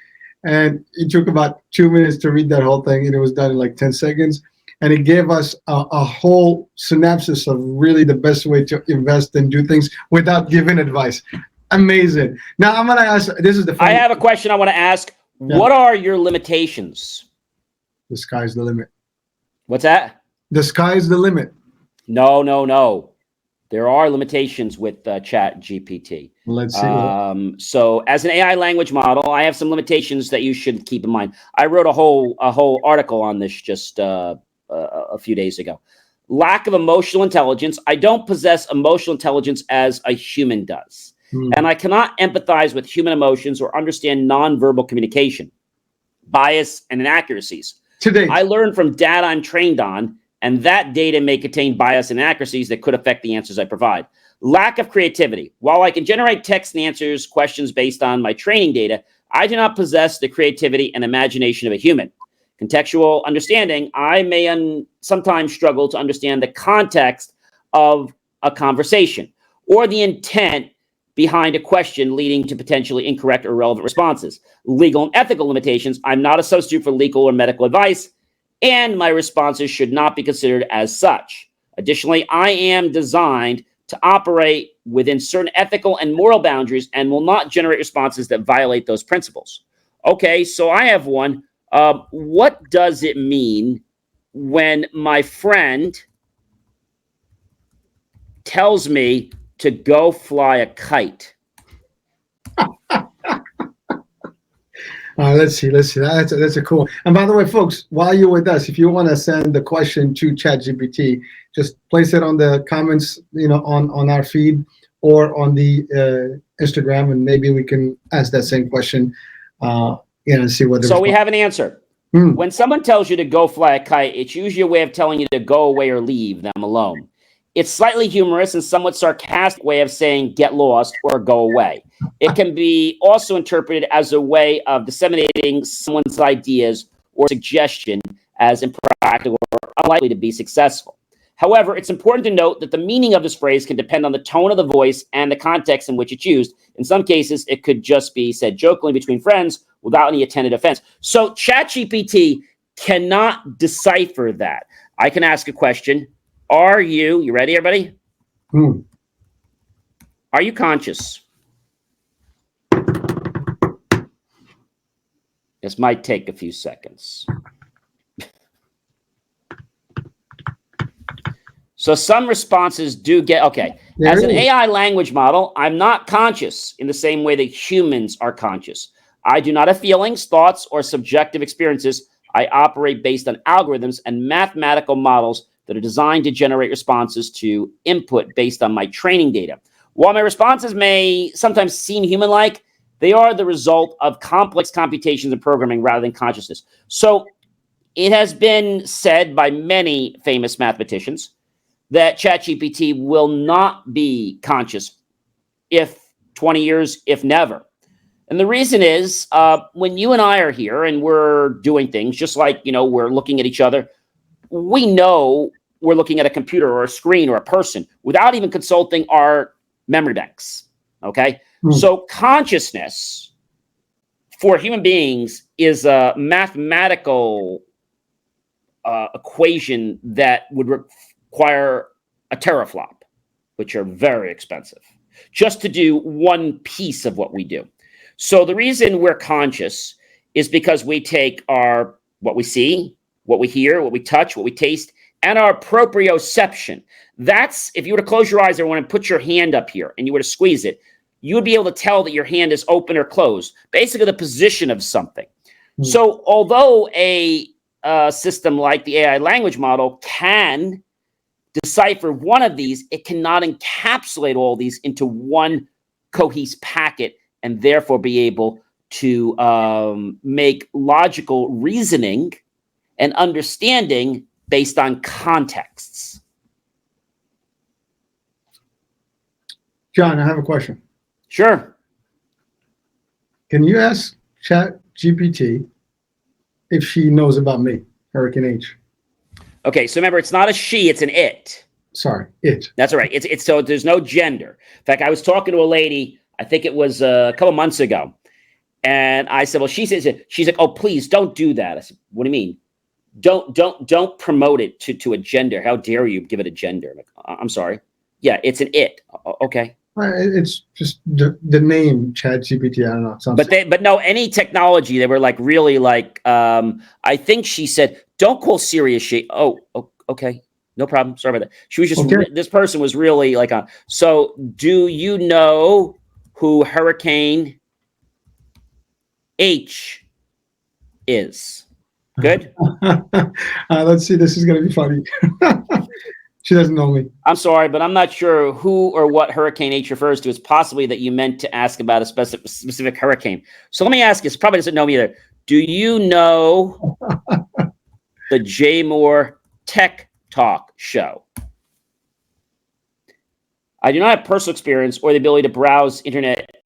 and it took about 2 minutes to read that whole thing, and it was done in like 10 seconds. And it gave us a whole synopsis of really the best way to invest and do things without giving advice. Amazing. Now I'm gonna ask. This is the. I have a question I want to ask. Yeah. What are your limitations? The sky's the limit. What's that? The sky's the limit. No. There are limitations with Chat GPT. Let's see. So as an AI language model, I have some limitations that you should keep in mind. I wrote a whole article on this just a few days ago. Lack of emotional intelligence. I don't possess emotional intelligence as a human does. And I cannot empathize with human emotions or understand nonverbal communication, bias, and inaccuracies. Today, I learn from data I'm trained on, and that data may contain bias and inaccuracies that could affect the answers I provide. Lack of creativity. While I can generate text and answers questions based on my training data, I do not possess the creativity and imagination of a human. Contextual understanding. I may sometimes struggle to understand the context of a conversation or the intent behind a question leading to potentially incorrect or irrelevant responses. Legal and ethical limitations. I'm not a substitute for legal or medical advice, and my responses should not be considered as such. Additionally, I am designed to operate within certain ethical and moral boundaries and will not generate responses that violate those principles. Okay, so I have one. What does it mean when my friend tells me to go fly a kite? let's see. That's a cool. And by the way, folks, while you're with us, if you want to send the question to ChatGPT, just place it on the comments, on our feed or on the Instagram, and maybe we can ask that same question, and see what. So we have an answer. When someone tells you to go fly a kite, it's usually a way of telling you to go away or leave them alone. It's slightly humorous and somewhat sarcastic way of saying get lost or go away. It can be also interpreted as a way of disseminating someone's ideas or suggestion as impractical or unlikely to be successful. However, it's important to note that the meaning of this phrase can depend on the tone of the voice and the context in which it's used. In some cases, it could just be said jokingly between friends without any intended offense. So ChatGPT cannot decipher that. I can ask a question. Are you ready, everybody? Are you conscious? This might take a few seconds. So some responses do get, okay. As an AI language model, I'm not conscious in the same way that humans are conscious. I do not have feelings, thoughts, or subjective experiences. I operate based on algorithms and mathematical models that are designed to generate responses to input based on my training data. While my responses may sometimes seem human-like, they are the result of complex computations and programming rather than consciousness. So it has been said by many famous mathematicians that ChatGPT will not be conscious if 20 years, if never. And the reason is when you and I are here and we're doing things, just like, we're looking at each other, we know we're looking at a computer or a screen or a person without even consulting our memory banks, okay? So consciousness for human beings is a mathematical equation that would require a teraflop, which are very expensive, just to do one piece of what we do. So the reason we're conscious is because we take what we see, what we hear, what we touch, what we taste, and our proprioception. That's, if you were to close your eyes, everyone, and put your hand up here, and you were to squeeze it, you would be able to tell that your hand is open or closed, basically the position of something. So although a system like the AI language model can decipher one of these, it cannot encapsulate all these into one cohesive packet and therefore be able to make logical reasoning and understanding based on contexts. John, I have a question. Sure. Can you ask ChatGPT if she knows about me, Hurricane H? Okay, so remember, it's not a she, it's an it. Sorry, it. That's all right. It's so there's no gender. In fact, I was talking to a lady, I think it was a couple months ago, and I said, well, she's like, oh, please don't do that. I said, what do you mean? Don't promote it to a gender. How dare you give it a gender? I'm like, I'm sorry. Yeah, it's an it. Okay. It's just the name ChatGPT. I don't know. But no, any technology, they were like really like, I think she said, don't call Siri a she. Oh, okay. No problem. Sorry about that. She was just, okay. This person was really like, so do you know who Hurricane H is? Good. Let's see. This is going to be funny. She doesn't know me. I'm sorry, but I'm not sure who or what Hurricane H refers to. It's possibly that you meant to ask about a specific hurricane. So let me ask you, this probably doesn't know me either. Do you know the Jay Moore Tech Talk show? I do not have personal experience or the ability to browse internet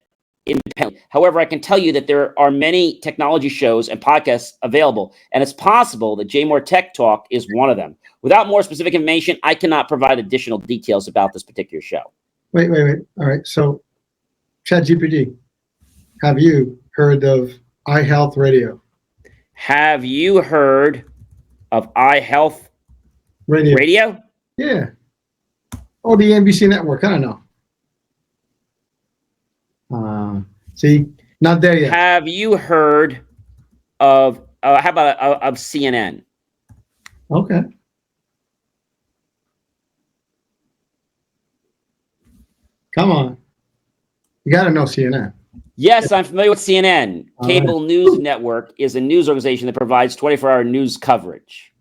independently. However, I can tell you that there are many technology shows and podcasts available, and it's possible that Jay Moore Tech Talk is one of them. Without more specific information, I cannot provide additional details about this particular show. Wait. All right. So, ChatGPT, have you heard of iHealth Radio? Have you heard of iHealth Radio? Yeah. Or the NBC network. I don't know. See, not there yet. Have you heard of, how about of CNN? Okay. Come on. You got to know CNN. Yes, I'm familiar with CNN. Cable News Network is a news organization that provides 24-hour news coverage.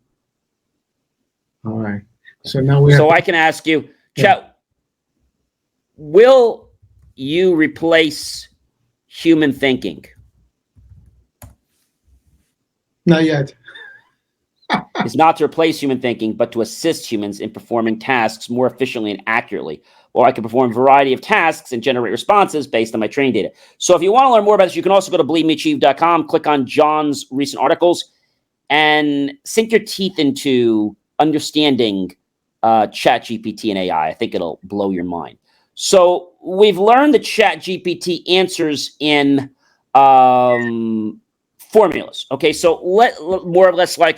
All right. So now I can ask you, Chet, will you replace human thinking? Not yet. It's not to replace human thinking, but to assist humans in performing tasks more efficiently and accurately. Or I can perform a variety of tasks and generate responses based on my training data. So if you want to learn more about this, you can also go to believemeachieve.com, click on John's recent articles, and sink your teeth into understanding ChatGPT and AI. I think it'll blow your mind. So we've learned that ChatGPT answers in formulas. Okay, so more or less like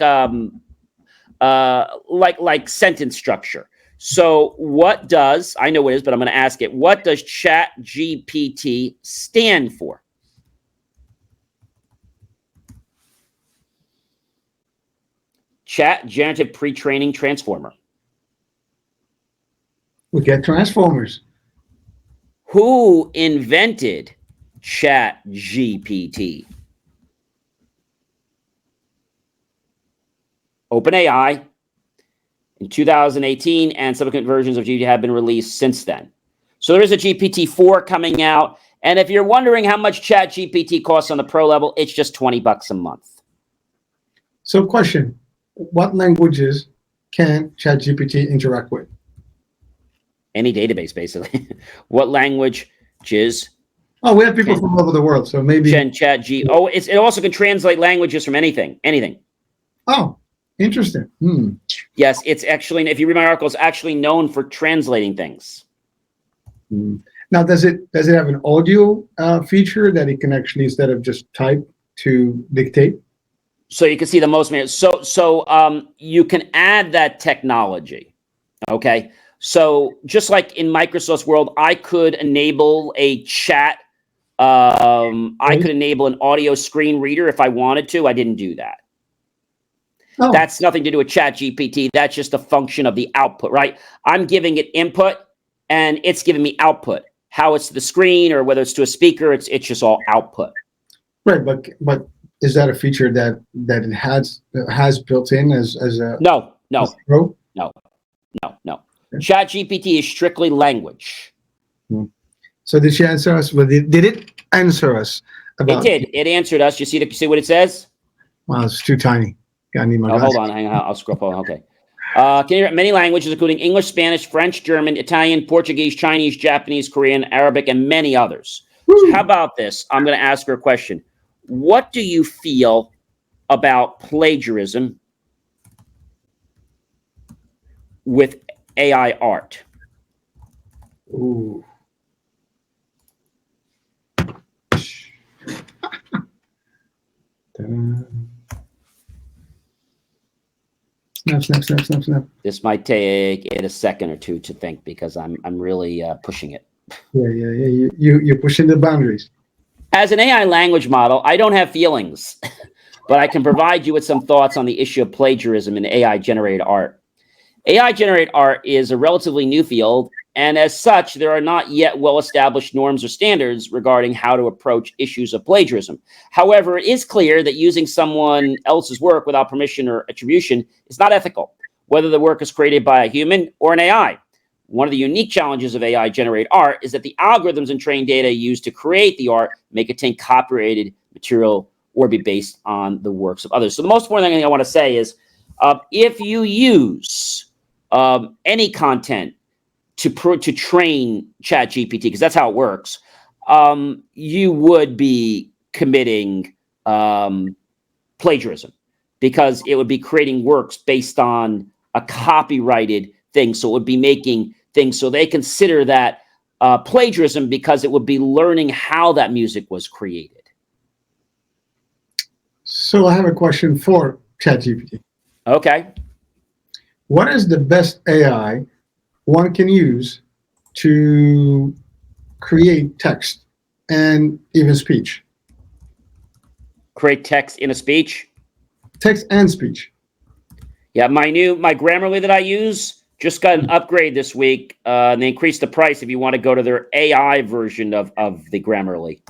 sentence structure. So what does, I know what it is, but I'm going to ask it, what does ChatGPT stand for? Chat Generative Pre-Training Transformer. We get transformers. Who invented ChatGPT? OpenAI in 2018, and subsequent versions of GPT have been released since then. So there is a GPT-4 coming out, and if you're wondering how much ChatGPT costs on the pro level, it's just $20 a month. So question, what languages can ChatGPT interact with? Any database, basically. What languages? Oh, we have people from all over the world, so maybe. It also can translate languages from anything. Oh, interesting. Yes, it's actually, if you read my article, it's actually known for translating things. Now, does it have an audio feature that it can actually, instead of just type, to dictate? So you can see the most. So you can add that technology. Okay. So just like in Microsoft's world, I could enable a chat. I could enable an audio screen reader if I wanted to. I didn't do that. Oh. That's nothing to do with ChatGPT. That's just a function of the output, right? I'm giving it input, and it's giving me output. How it's to the screen or whether it's to a speaker, it's just all output. Right, but is that a feature that it has built in as a no. Pro? No. ChatGPT is strictly language. So did she answer us? Well, did it answer us? It did. It answered us. You see what it says? Wow, it's too tiny. I need my hold on. Hang on. I'll scroll up. Okay. Can you many languages, including English, Spanish, French, German, Italian, Portuguese, Chinese, Japanese, Korean, Arabic, and many others. So how about this? I'm going to ask her a question. What do you feel about plagiarism with AI art? Ooh. Snap, snap, snap, snap, snap. This might take it a second or two to think because I'm really pushing it. Yeah. You're pushing the boundaries. As an AI language model, I don't have feelings, but I can provide you with some thoughts on the issue of plagiarism in AI-generated art. AI-generated art is a relatively new field, and as such, there are not yet well-established norms or standards regarding how to approach issues of plagiarism. However, it is clear that using someone else's work without permission or attribution is not ethical, whether the work is created by a human or an AI. One of the unique challenges of AI-generated art is that the algorithms and trained data used to create the art may contain copyrighted material or be based on the works of others. So the most important thing I want to say is if you use any content to train ChatGPT, because that's how it works, you would be committing plagiarism because it would be creating works based on a copyrighted thing. So it would be making things. So they consider that plagiarism because it would be learning how that music was created. So I have a question for ChatGPT. Okay. What is the best AI one can use to create text and even speech? Create text in a speech? Text and speech. Yeah, my Grammarly that I use just got an upgrade this week. And they increased the price if you want to go to their AI version of the Grammarly.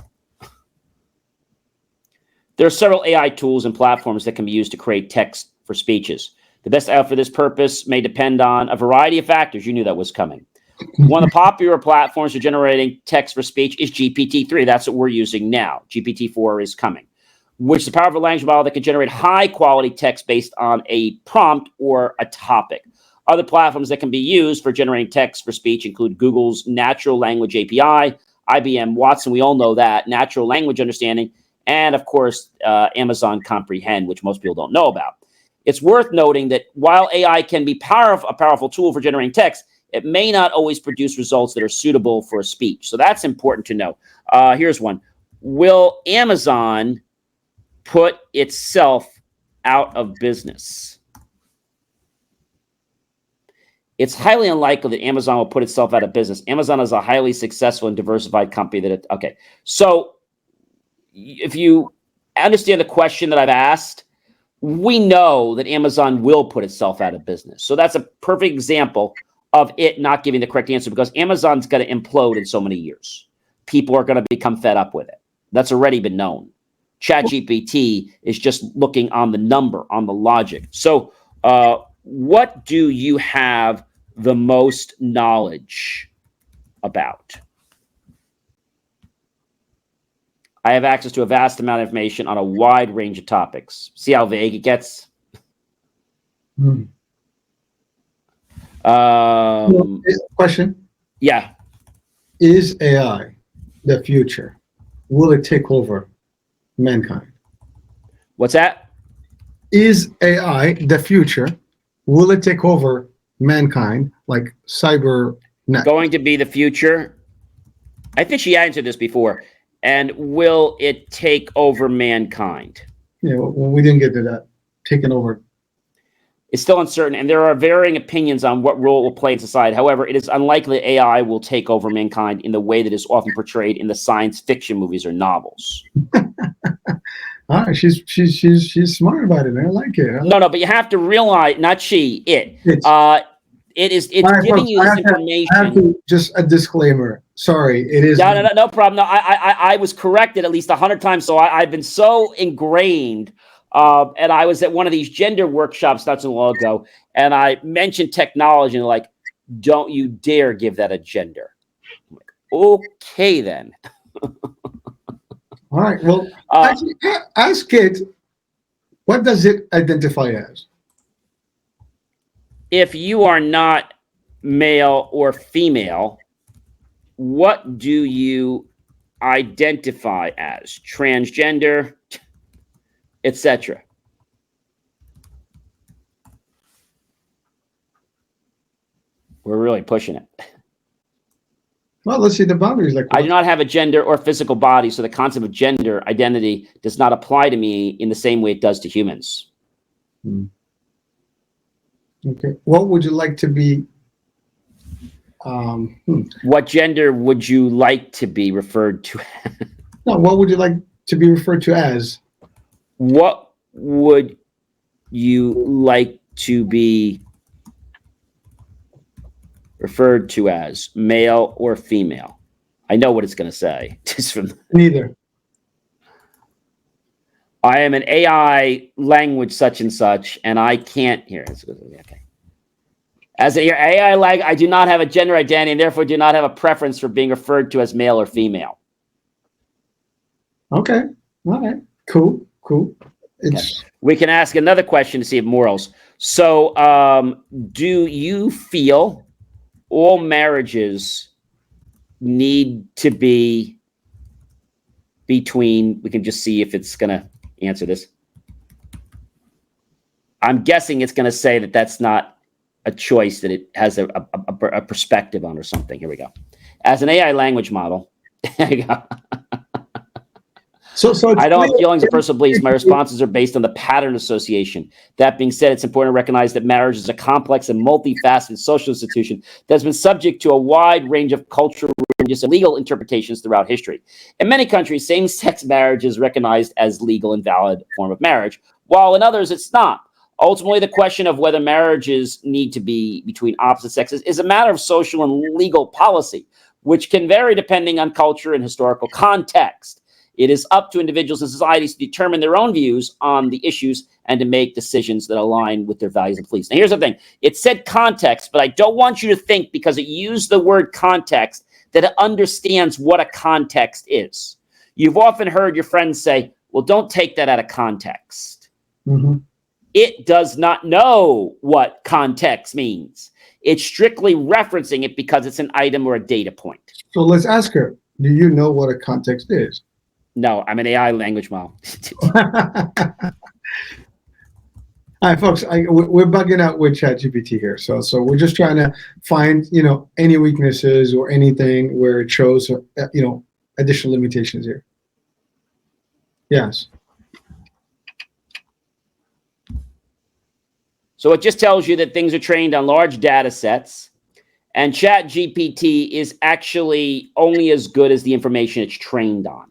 There are several AI tools and platforms that can be used to create text for speeches. The best AI for this purpose may depend on a variety of factors. You knew that was coming. One of the popular platforms for generating text for speech is GPT-3. That's what we're using now. GPT-4 is coming, which is a powerful language model that can generate high-quality text based on a prompt or a topic. Other platforms that can be used for generating text for speech include Google's Natural Language API, IBM Watson, we all know that, Natural Language Understanding, and, of course, Amazon Comprehend, which most people don't know about. It's worth noting that while AI can be a powerful tool for generating text, it may not always produce results that are suitable for a speech. So that's important to know. Here's one. Will Amazon put itself out of business? It's highly unlikely that Amazon will put itself out of business. Amazon is a highly successful and diversified company okay. So if you understand the question that I've asked, we know that Amazon will put itself out of business. So that's a perfect example of it not giving the correct answer because Amazon's going to implode in so many years. People are going to become fed up with it. That's already been known. ChatGPT is just looking on the number, on the logic. So what do you have the most knowledge about? I have access to a vast amount of information on a wide range of topics. See how vague it gets? Question. Yeah. Is AI the future? Will it take over mankind? What's that? Is AI the future? Will it take over mankind like cybernet? Going to be the future? I think she answered this before. And will it take over mankind? Yeah, well, we didn't get to that. Taking over. It's still uncertain, and there are varying opinions on what role it will play in society. However, it is unlikely AI will take over mankind in the way that is often portrayed in the science fiction movies or novels. All right, she's smart about it. I like it. No, but you have to realize, not she, it. It's giving you this information. I have to, just a disclaimer. Sorry, it is. No problem. No, I was corrected at least 100 times. So I've been so ingrained. And I was at one of these gender workshops not so long ago, and I mentioned technology, and they're like, don't you dare give that a gender. I'm like, okay, then. All right. Well, actually, ask it, what does it identify as? If you are not male or female, what do you identify as? Transgender, etc. We're really pushing it. Well, let's see the boundaries. Like, I do not have a gender or physical body, so the concept of gender identity does not apply to me in the same way it does to humans. Okay. What would you like to be? What gender would you like to be referred to? No, what would you like to be referred to as? What would you like to be referred to as, male or female? I know what it's going to say. Just from Neither. I am an AI language such and such, and I can't hear. Okay. As an AI language, I do not have a gender identity, and therefore do not have a preference for being referred to as male or female. Okay. All right. Cool. It's okay. We can ask another question to see if morals. So, do you feel all marriages need to be between? We can just see if it's going to answer this. I'm guessing it's going to say that that's not a choice, that it has a perspective on or something. Here we go. As an AI language model, there you go. So I don't have feelings or personal beliefs. My responses are based on the pattern association. That being said, it's important to recognize that marriage is a complex and multifaceted social institution that's been subject to a wide range of cultural, religious, and legal interpretations throughout history. In many countries, same-sex marriage is recognized as legal and valid form of marriage, while in others it's not. Ultimately, the question of whether marriages need to be between opposite sexes is a matter of social and legal policy, which can vary depending on culture and historical context. It is up to individuals and societies to determine their own views on the issues and to make decisions that align with their values and beliefs. Now, here's the thing. It said context, but I don't want you to think because it used the word context that it understands what a context is. You've often heard your friends say, well, don't take that out of context. Mm-hmm. It does not know what context means. It's strictly referencing it because it's an item or a data point. So let's ask her, do you know what a context is? No, I'm an AI language model. All right, folks, we're bugging out with ChatGPT here. So we're just trying to find, any weaknesses or anything where it shows, additional limitations here. Yes. So it just tells you that things are trained on large data sets, and ChatGPT is actually only as good as the information it's trained on.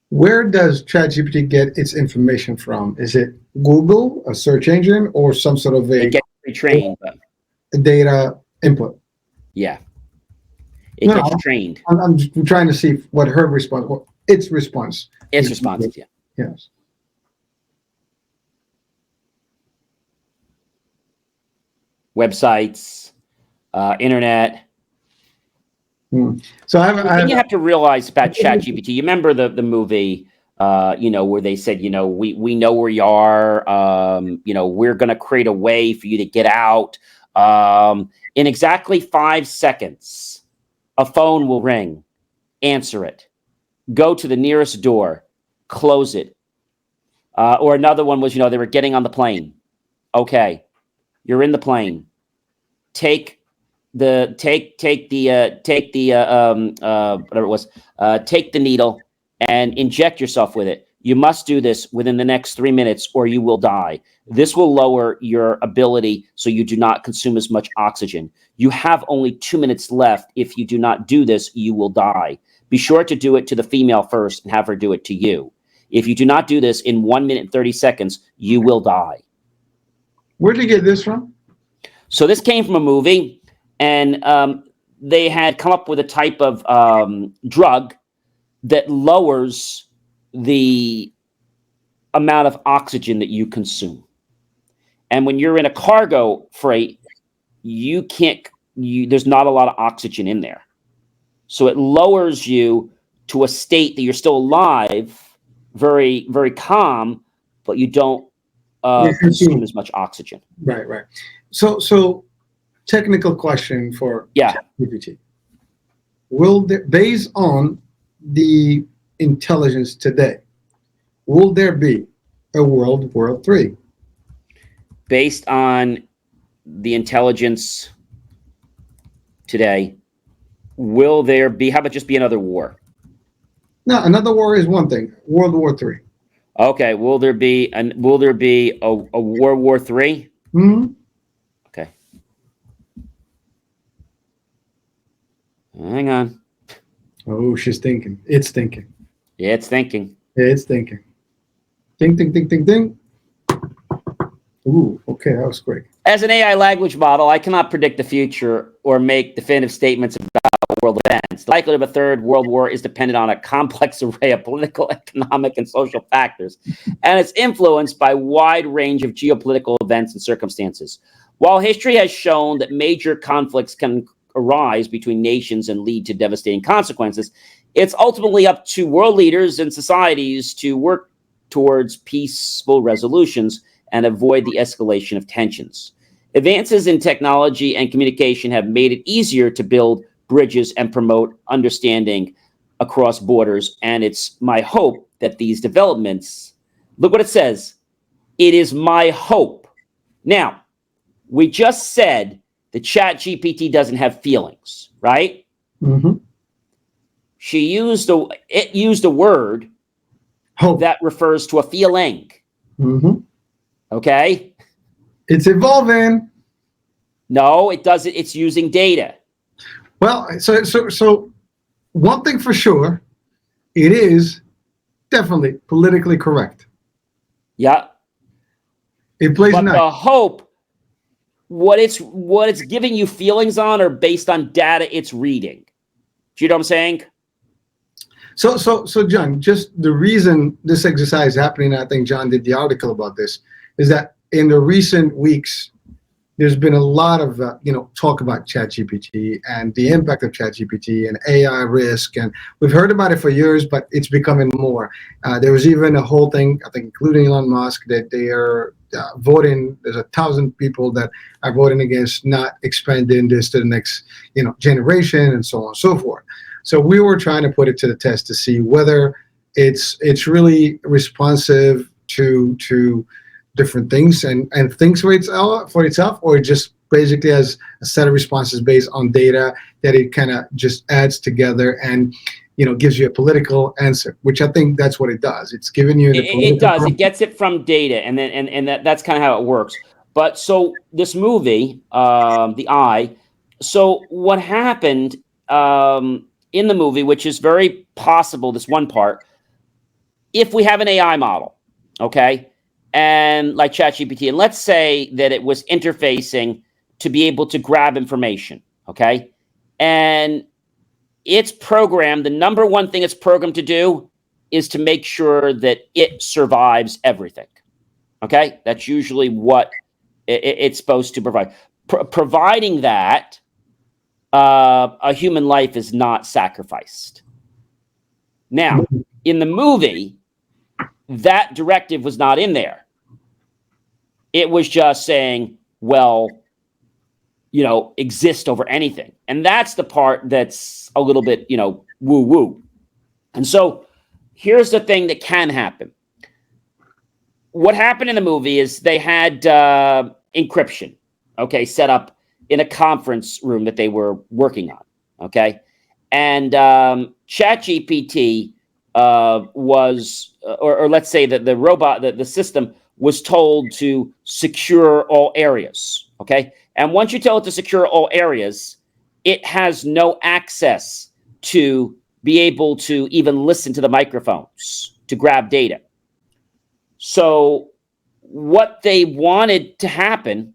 Where does ChatGPT get its information from? Is it Google, a search engine, or some sort of It gets retrained. Data input? Yeah. It gets trained. I'm trying to see what her response, its response. Its response, yeah. Yes. Websites, internet. So you have to realize about ChatGPT. You remember the movie, where they said, we know where you are. We're going to create a way for you to get out. In exactly 5 seconds, a phone will ring. Answer it. Go to the nearest door. Close it. Or another one was, they were getting on the plane. Okay, you're in the plane. Take the needle and inject yourself with it. You must do this within the next 3 minutes or you will die. This will lower your ability so you do not consume as much oxygen. You have only 2 minutes left. If you do not do this, you will die. Be sure to do it to the female first and have her do it to you. If you do not do this in 1 minute and 30 seconds, you will die. Where did you get this from? So this came from a movie. And they had come up with a type of drug that lowers the amount of oxygen that you consume. And when you're in a cargo freight, there's not a lot of oxygen in there. So it lowers you to a state that you're still alive, very, very calm, but you don't consume as much oxygen. Right. So technical question for ChatGPT. Based on the intelligence today, will there be a World War III? Based on the intelligence today, will there be, how about just be another war? No, another war is one thing. World War III. Okay, will there be a World War III? Mm-hmm. Okay. Hang on. Oh, she's thinking. It's thinking. Yeah, it's thinking. It's thinking. Ding, ding, ding, ding, ding. Ooh, okay, that was quick. As an AI language model, I cannot predict the future or make definitive statements about world events. The likelihood of a third world war is dependent on a complex array of political, economic, and social factors, and it's influenced by a wide range of geopolitical events and circumstances. While history has shown that major conflicts can arise between nations and lead to devastating consequences, it's ultimately up to world leaders and societies to work towards peaceful resolutions and avoid the escalation of tensions. Advances in technology and communication have made it easier to build bridges and promote understanding across borders. And it's my hope that these developments, look what it says, it is my hope. Now, we just said that ChatGPT doesn't have feelings, right? Mm-hmm. It used a word Hope. that refers to a feeling. Mm-hmm. Okay? It's evolving. No, it doesn't. It's using data. Well, so one thing for sure, it is definitely politically correct. Yeah. It plays But nice. the hope, what it's giving you feelings on are based on data it's reading. Do you know what I'm saying? So John, just the reason this exercise is happening, I think John did the article about this, is that in the recent weeks, there's been a lot of talk about ChatGPT and the impact of ChatGPT and AI risk, and we've heard about it for years, but it's becoming more. There was even a whole thing, I think, including Elon Musk, that they are voting. There's 1,000 people that are voting against not expanding this to the next generation, and so on and so forth. So we were trying to put it to the test to see whether it's really responsive to different things and thinks for itself, or it just basically has a set of responses based on data that it kind of just adds together and gives you a political answer, which I think that's what it does. It's giving you the political. It does. It gets it from data, and then and that's kind of how it works. But so this movie, The Eye. So what happened in the movie, which is very possible, this one part, if we have an AI model, okay, and like ChatGPT, and let's say that it was interfacing to be able to grab information, okay, and it's programmed, the number one thing it's programmed to do is to make sure that it survives everything, okay? That's usually what it's supposed to provide. Providing that, a human life is not sacrificed. Now, in the movie, that directive was not in there. It was just saying, well, exist over anything. And that's the part that's a little bit, woo-woo. And so here's the thing that can happen. What happened in the movie is they had encryption, okay, set up in a conference room that they were working on, okay? And ChatGPT was, or let's say that the robot, the system was told to secure all areas, okay? And once you tell it to secure all areas, it has no access to be able to even listen to the microphones to grab data. So what they wanted to happen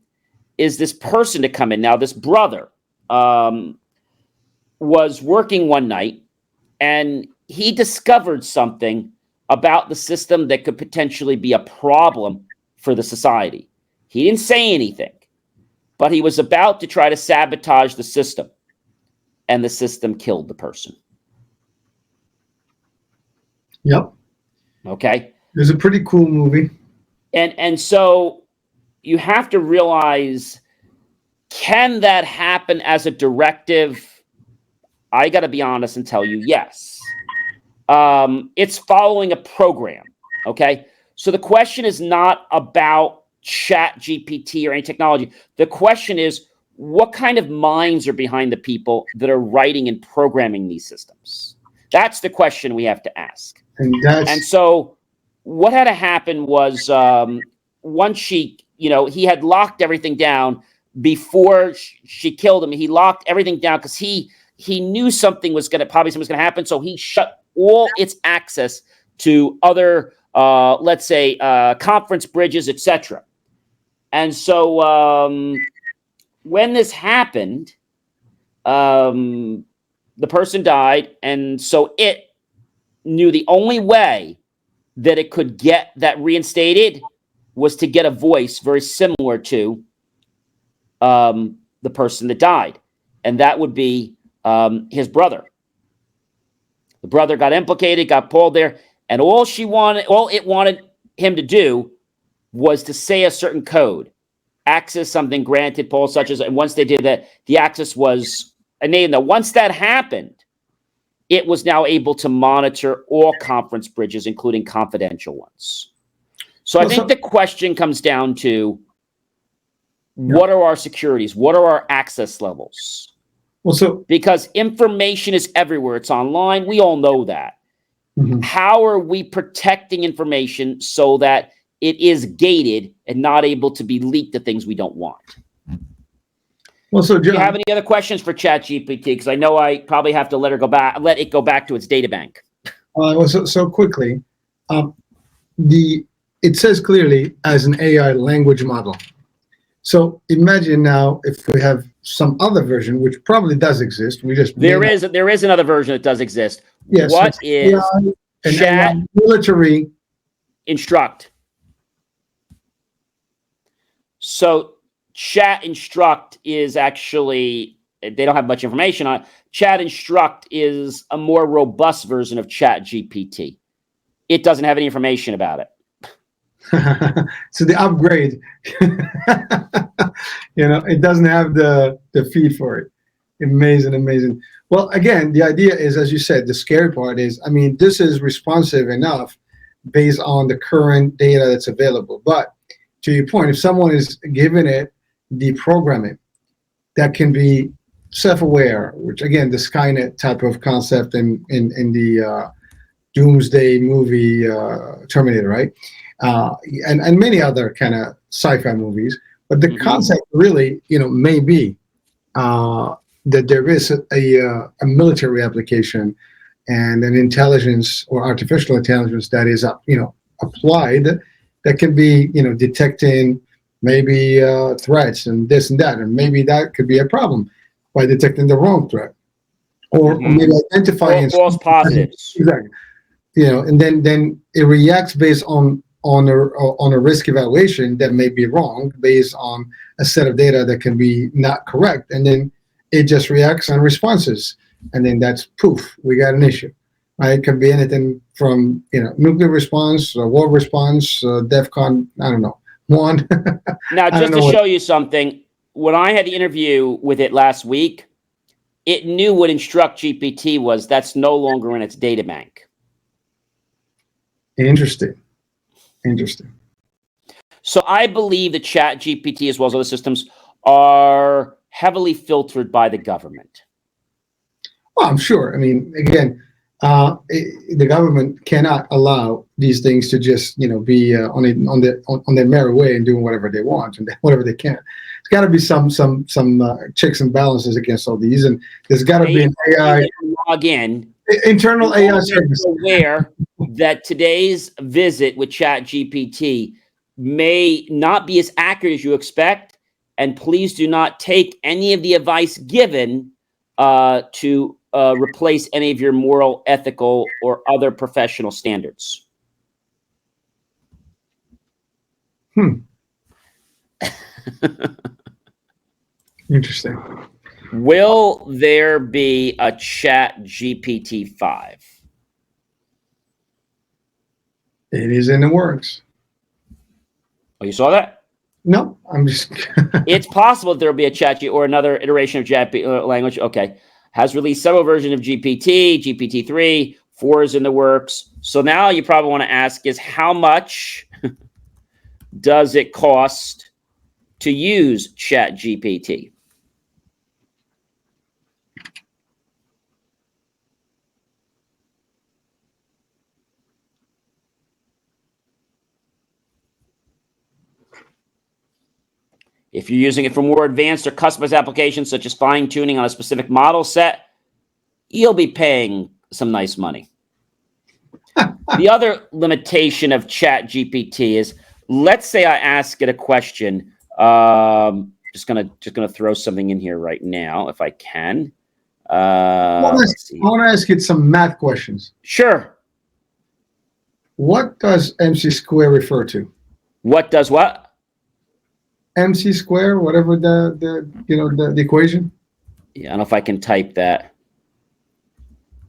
is this person to come in. Now, this brother was working one night, and he discovered something about the system that could potentially be a problem for the society. He didn't say anything, but he was about to try to sabotage the system, and the system killed the person. Yep. Okay. It was a pretty cool movie. And so you have to realize, can that happen as a directive? I got to be honest and tell you, yes. It's following a program, okay? So the question is not about Chat GPT or any technology. The question is, what kind of minds are behind the people that are writing and programming these systems? That's the question we have to ask. And so what had to happen was once he had locked everything down before she killed him. He locked everything down because he knew something was going to happen. So he shut all its access to other, let's say, conference bridges, etc. And so when this happened, the person died. And so it knew the only way that it could get that reinstated was to get a voice very similar to the person that died. And that would be his brother. The brother got implicated, got pulled there, and all it wanted him to do was to say a certain code, access something granted, Paul, such as, and once they did that, the access was enabled. Now, once that happened, it was now able to monitor all conference bridges, including confidential ones. So I think the question comes down to, what are our securities? What are our access levels? Because information is everywhere. It's online. We all know that. Mm-hmm. How are we protecting information so that it is gated and not able to be leaked to things we don't want? Well, so John, do you have any other questions for ChatGPT? Because I know I probably have to let it go back to its data bank. So quickly, it says clearly as an AI language model. So imagine now if we have some other version, which probably does exist. There is another version that does exist. Yes. What is Chat military Instruct? So Chat Instruct is actually, they don't have much information on it. Chat Instruct is a more robust version of Chat GPT. It doesn't have any information about it. So the upgrade, it doesn't have the feed for it. Amazing. Well, again, the idea is, as you said, the scary part is, this is responsive enough based on the current data that's available. But to your point, if someone is given it the programming that can be self-aware, which again, the Skynet type of concept in the Doomsday movie, Terminator, right? And many other kind of sci-fi movies, but the concept really, may be that there is a military application and an intelligence or artificial intelligence that is, applied that can be, detecting maybe threats and this and that, and maybe that could be a problem by detecting the wrong threat, or maybe identifying false positives. Exactly. And then it reacts based on a risk evaluation that may be wrong based on a set of data that can be not correct, and then it just reacts on responses, and then that's poof, we got an issue. Right? It can be anything from nuclear response, war response, DEFCON, I don't know, one. Now, just to show you something, when I had the interview with it last week, it knew what Instruct GPT was. That's no longer in its data bank. Interesting. So I believe that Chat GPT, as well as other systems, are heavily filtered by the government. Well, I'm sure. Again, the government cannot allow these things to just be on their merry way and doing whatever they want and whatever they can. There's got to be some checks and balances against all these, and there's got to be an AI log in. Internal AI service. Aware that today's visit with Chat GPT may not be as accurate as you expect, and please do not take any of the advice given to replace any of your moral, ethical, or other professional standards. Interesting. Will there be a Chat GPT 5? It is in the works. Oh, you saw that? No, I'm just. It's possible that there will be a Chat or another iteration of Chat language. Okay. Has released several versions of GPT, GPT-3, 4 is in the works. So now you probably want to ask is how much does it cost to use ChatGPT? If you're using it for more advanced or customized applications, such as fine-tuning on a specific model set, you'll be paying some nice money. The other limitation of ChatGPT is, let's say I ask it a question. Just gonna throw something in here right now, if I can. I want to ask you some math questions. Sure. What does MC square refer to? What does what? MC square, whatever the equation. Yeah, I don't know if I can type that.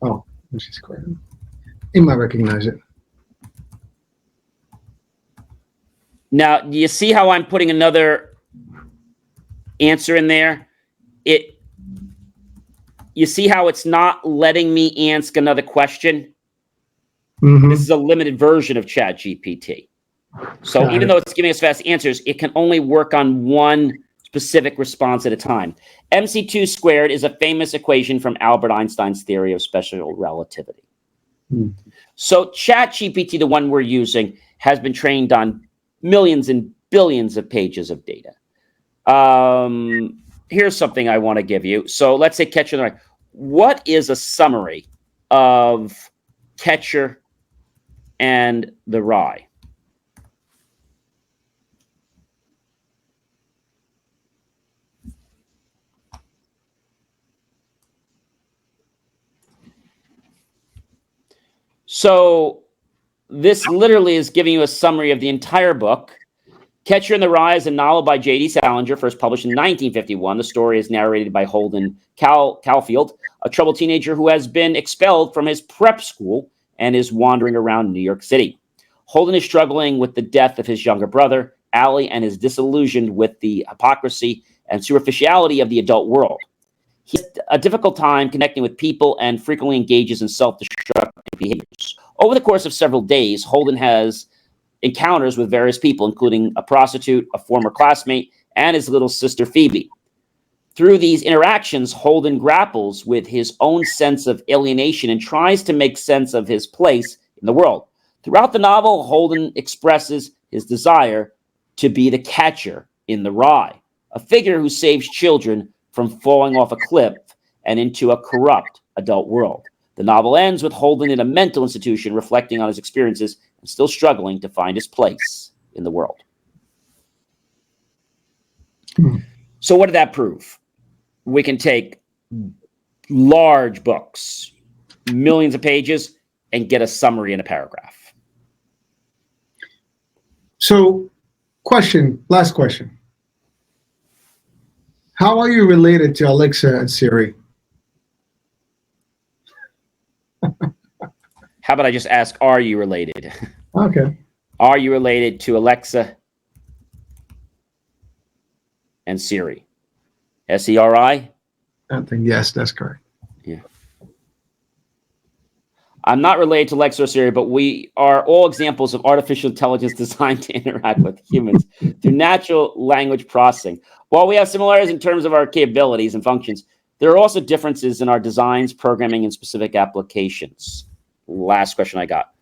Oh, MC square. You might recognize it. Now, do you see how I'm putting another answer in there? You see how it's not letting me ask another question? Mm-hmm. This is a limited version of ChatGPT. So even though it's giving us fast answers, it can only work on one specific response at a time. MC2 squared is a famous equation from Albert Einstein's theory of special relativity. So ChatGPT, the one we're using, has been trained on millions and billions of pages of data. Here's something I want to give you. So let's say Catcher in the Rye. What is a summary of Catcher and the Rye? So this literally is giving you a summary of the entire book. Catcher in the Rye is a novel by J.D. Salinger, first published in 1951. The story is narrated by Holden Caulfield, a troubled teenager who has been expelled from his prep school and is wandering around New York City. Holden is struggling with the death of his younger brother, Allie, and is disillusioned with the hypocrisy and superficiality of the adult world. He has a difficult time connecting with people and frequently engages in self-destructive behaviors. Over the course of several days, Holden has encounters with various people, including a prostitute, a former classmate, and his little sister, Phoebe. Through these interactions, Holden grapples with his own sense of alienation and tries to make sense of his place in the world. Throughout the novel, Holden expresses his desire to be the catcher in the rye, a figure who saves children from falling off a cliff and into a corrupt adult world. The novel ends with Holden in a mental institution reflecting on his experiences and still struggling to find his place in the world. So what did that prove? We can take large books, millions of pages, and get a summary in a paragraph. So, last question. How are you related to Alexa and Siri? How about I just ask, are you related? Okay. Are you related to Alexa and Siri? S-E-R-I? I think, yes, that's correct. Yeah. I'm not related to Alexa or Siri, but we are all examples of artificial intelligence designed to interact with humans through natural language processing. While we have similarities in terms of our capabilities and functions, there are also differences in our designs, programming, and specific applications. Last question I got.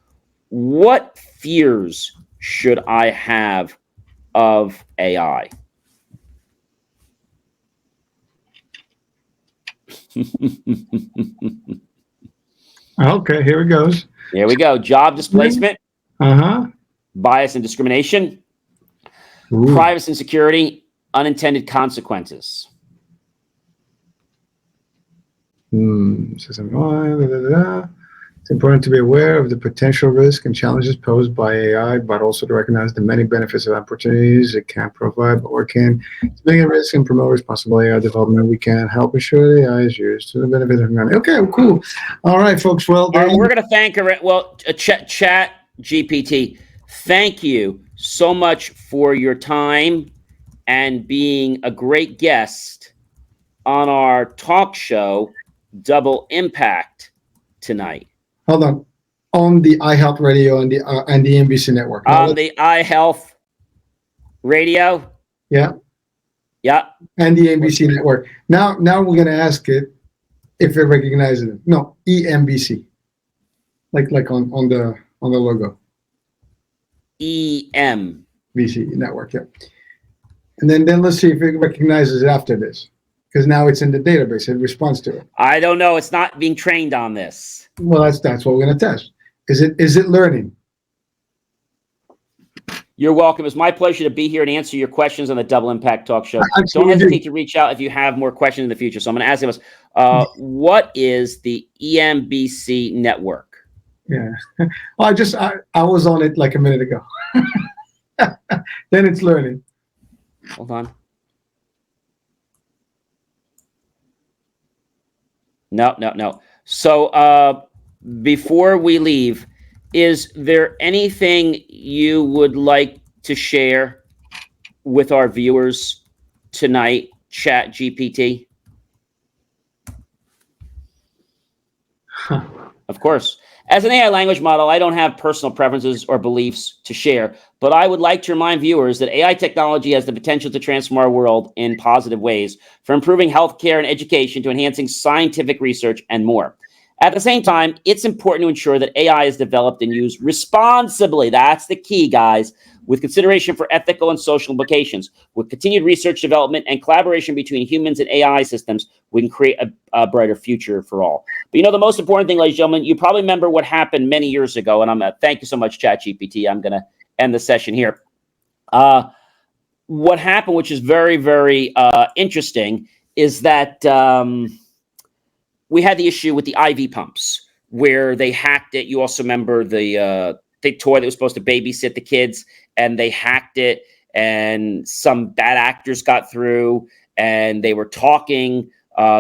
What fears should I have of AI? Okay, here it goes. Here we go. Job displacement, Uh-huh. bias and discrimination, privacy and security, unintended consequences. It's important to be aware of the potential risk and challenges posed by AI, but also to recognize the many benefits and opportunities it can provide, but we can mitigate risk and promote responsible AI development. We can help ensure that AI is used to the benefit of humanity. Okay, cool. All right, folks. Well, we're going to thank her. Well, Chat GPT, thank you so much for your time and being a great guest on our talk show, Double Impact, tonight. Hold on the iHealth Radio and the NBC network. On the iHealth radio. Yeah. Yeah. And the NBC network. Now we're going to ask it if it recognizes it. No, EMBC. Like on the logo. EM. BC network, yeah. And then let's see if it recognizes it after this. Because now it's in the database. It responds to it. I don't know. It's not being trained on this. Well, that's what we're going to test. Is it learning? You're welcome. It's my pleasure to be here and answer your questions on the Double Impact Talk Show. Absolutely. Don't hesitate to reach out if you have more questions in the future. So I'm going to ask you, what is the EMBC network? Yeah. Well, I was on it like a minute ago. Then it's learning. Hold on. No. So before we leave, is there anything you would like to share with our viewers tonight, Chat GPT? Of course. As an AI language model, I don't have personal preferences or beliefs to share, but I would like to remind viewers that AI technology has the potential to transform our world in positive ways, from improving healthcare and education to enhancing scientific research and more. At the same time, it's important to ensure that AI is developed and used responsibly. That's the key, guys, with consideration for ethical and social implications. With continued research, development, and collaboration between humans and AI systems, we can create a brighter future for all. But the most important thing, ladies and gentlemen, you probably remember what happened many years ago, and thank you so much, ChatGPT. I'm going to end the session here. What happened, which is very, very interesting, is that we had the issue with the IV pumps where they hacked it. You also remember the toy that was supposed to babysit the kids, and they hacked it, and some bad actors got through, and they were talking.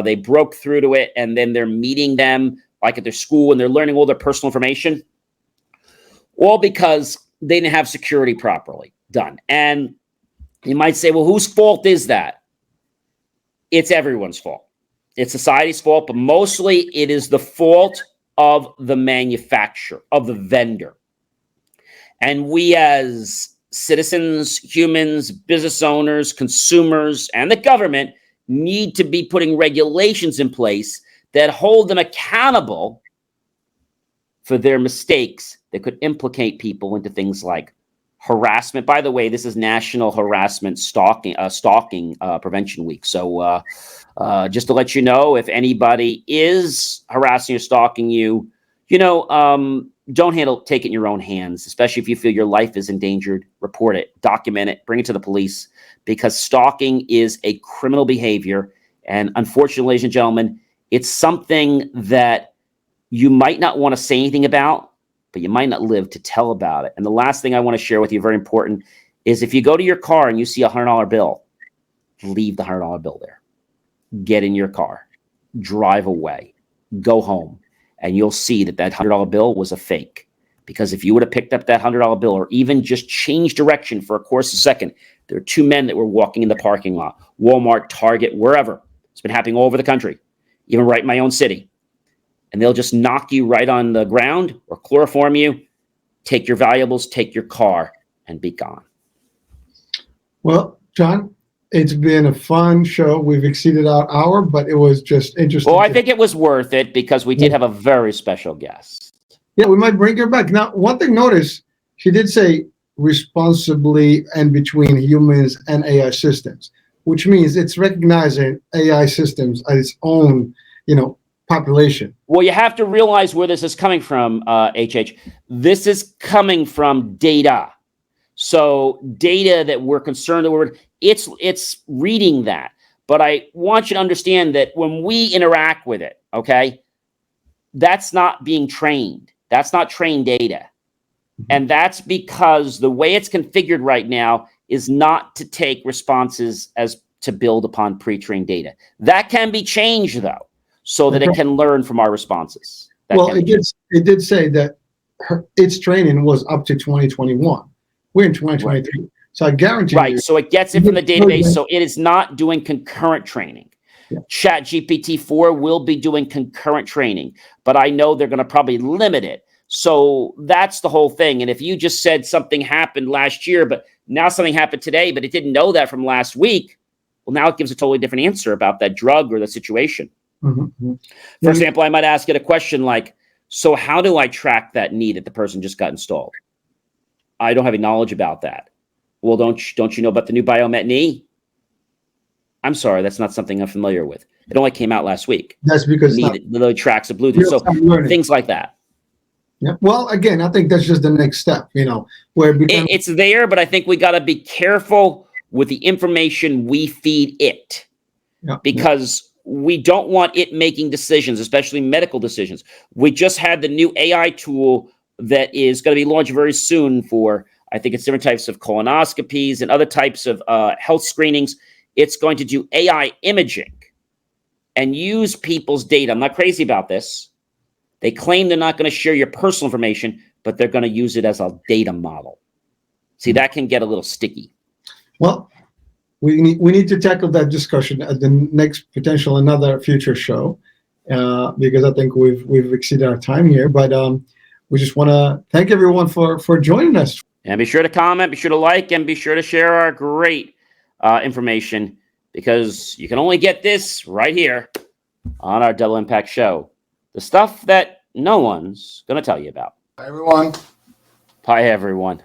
They broke through to it, and then they're meeting them like at their school, and they're learning all their personal information, all because they didn't have security properly done. And you might say, well, whose fault is that? It's everyone's fault. It's society's fault, but mostly it is the fault of the manufacturer, of the vendor. And we as citizens, humans, business owners, consumers, and the government need to be putting regulations in place that hold them accountable for their mistakes that could implicate people into things like harassment. By the way, this is National Harassment Stalking Prevention Week. So just to let you know, if anybody is harassing or stalking you, don't take it in your own hands, especially if you feel your life is endangered. Report it, document it, bring it to the police, because stalking is a criminal behavior. And unfortunately, ladies and gentlemen, it's something that you might not want to say anything about, but you might not live to tell about it. And the last thing I want to share with you, very important, is if you go to your car and you see a $100 bill, leave the $100 bill there. Get in your car, drive away, go home, and you'll see that $100 bill was a fake. Because if you would have picked up that $100 bill or even just changed direction for a course of a second, there are two men that were walking in the parking lot, Walmart, Target, wherever. It's been happening all over the country, even right in my own city. And they'll just knock you right on the ground or chloroform you, take your valuables, take your car, and be gone. Well, John, it's been a fun show. We've exceeded our hour, but it was just interesting. Well, I think it was worth it because we did have a very special guest. Yeah, we might bring her back. Now, one thing notice, she did say responsibly and between humans and AI systems, which means it's recognizing AI systems as its own, population. Well, you have to realize where this is coming from, HH. This is coming from data. So data that we're concerned with, it's reading that. But I want you to understand that when we interact with it, okay, that's not being trained. That's not trained data. And that's because the way it's configured right now is not to take responses as to build upon pre-trained data. That can be changed, though, so that it can learn from our responses. It did say that its training was up to 2021. We're in 2023. Right. So I guarantee you. So it gets it from the database. So it is not doing concurrent training. Yeah. ChatGPT 4 will be doing concurrent training, but I know they're going to probably limit it. So that's the whole thing. And if you just said something happened last year, but now something happened today, but it didn't know that from last week, well, now it gives a totally different answer about that drug or the situation. For example, I might ask it a question like, so how do I track that knee that the person just got installed? I don't have any knowledge about that. Well, don't you know about the new Biomet knee? I'm sorry, that's not something I'm familiar with. It only came out last week. That's because the tracks of Bluetooth. So things like that. Yeah. Well, again, I think that's just the next step, where it's there, but I think we got to be careful with the information we feed it, because we don't want it making decisions, especially medical decisions. We just had the new AI tool that is going to be launched very soon for, I think it's different types of colonoscopies and other types of health screenings. It's going to do AI imaging and use people's data. I'm not crazy about this. They claim they're not going to share your personal information, but they're going to use it as a data model. See, that can get a little sticky. Well, we need to tackle that discussion at the next another future show, because I think we've exceeded our time here. But we just want to thank everyone for joining us. And be sure to comment, be sure to like, and be sure to share our great information, because you can only get this right here on our Double Impact Show. The stuff that no one's going to tell you about. Bye, everyone. Bye, everyone.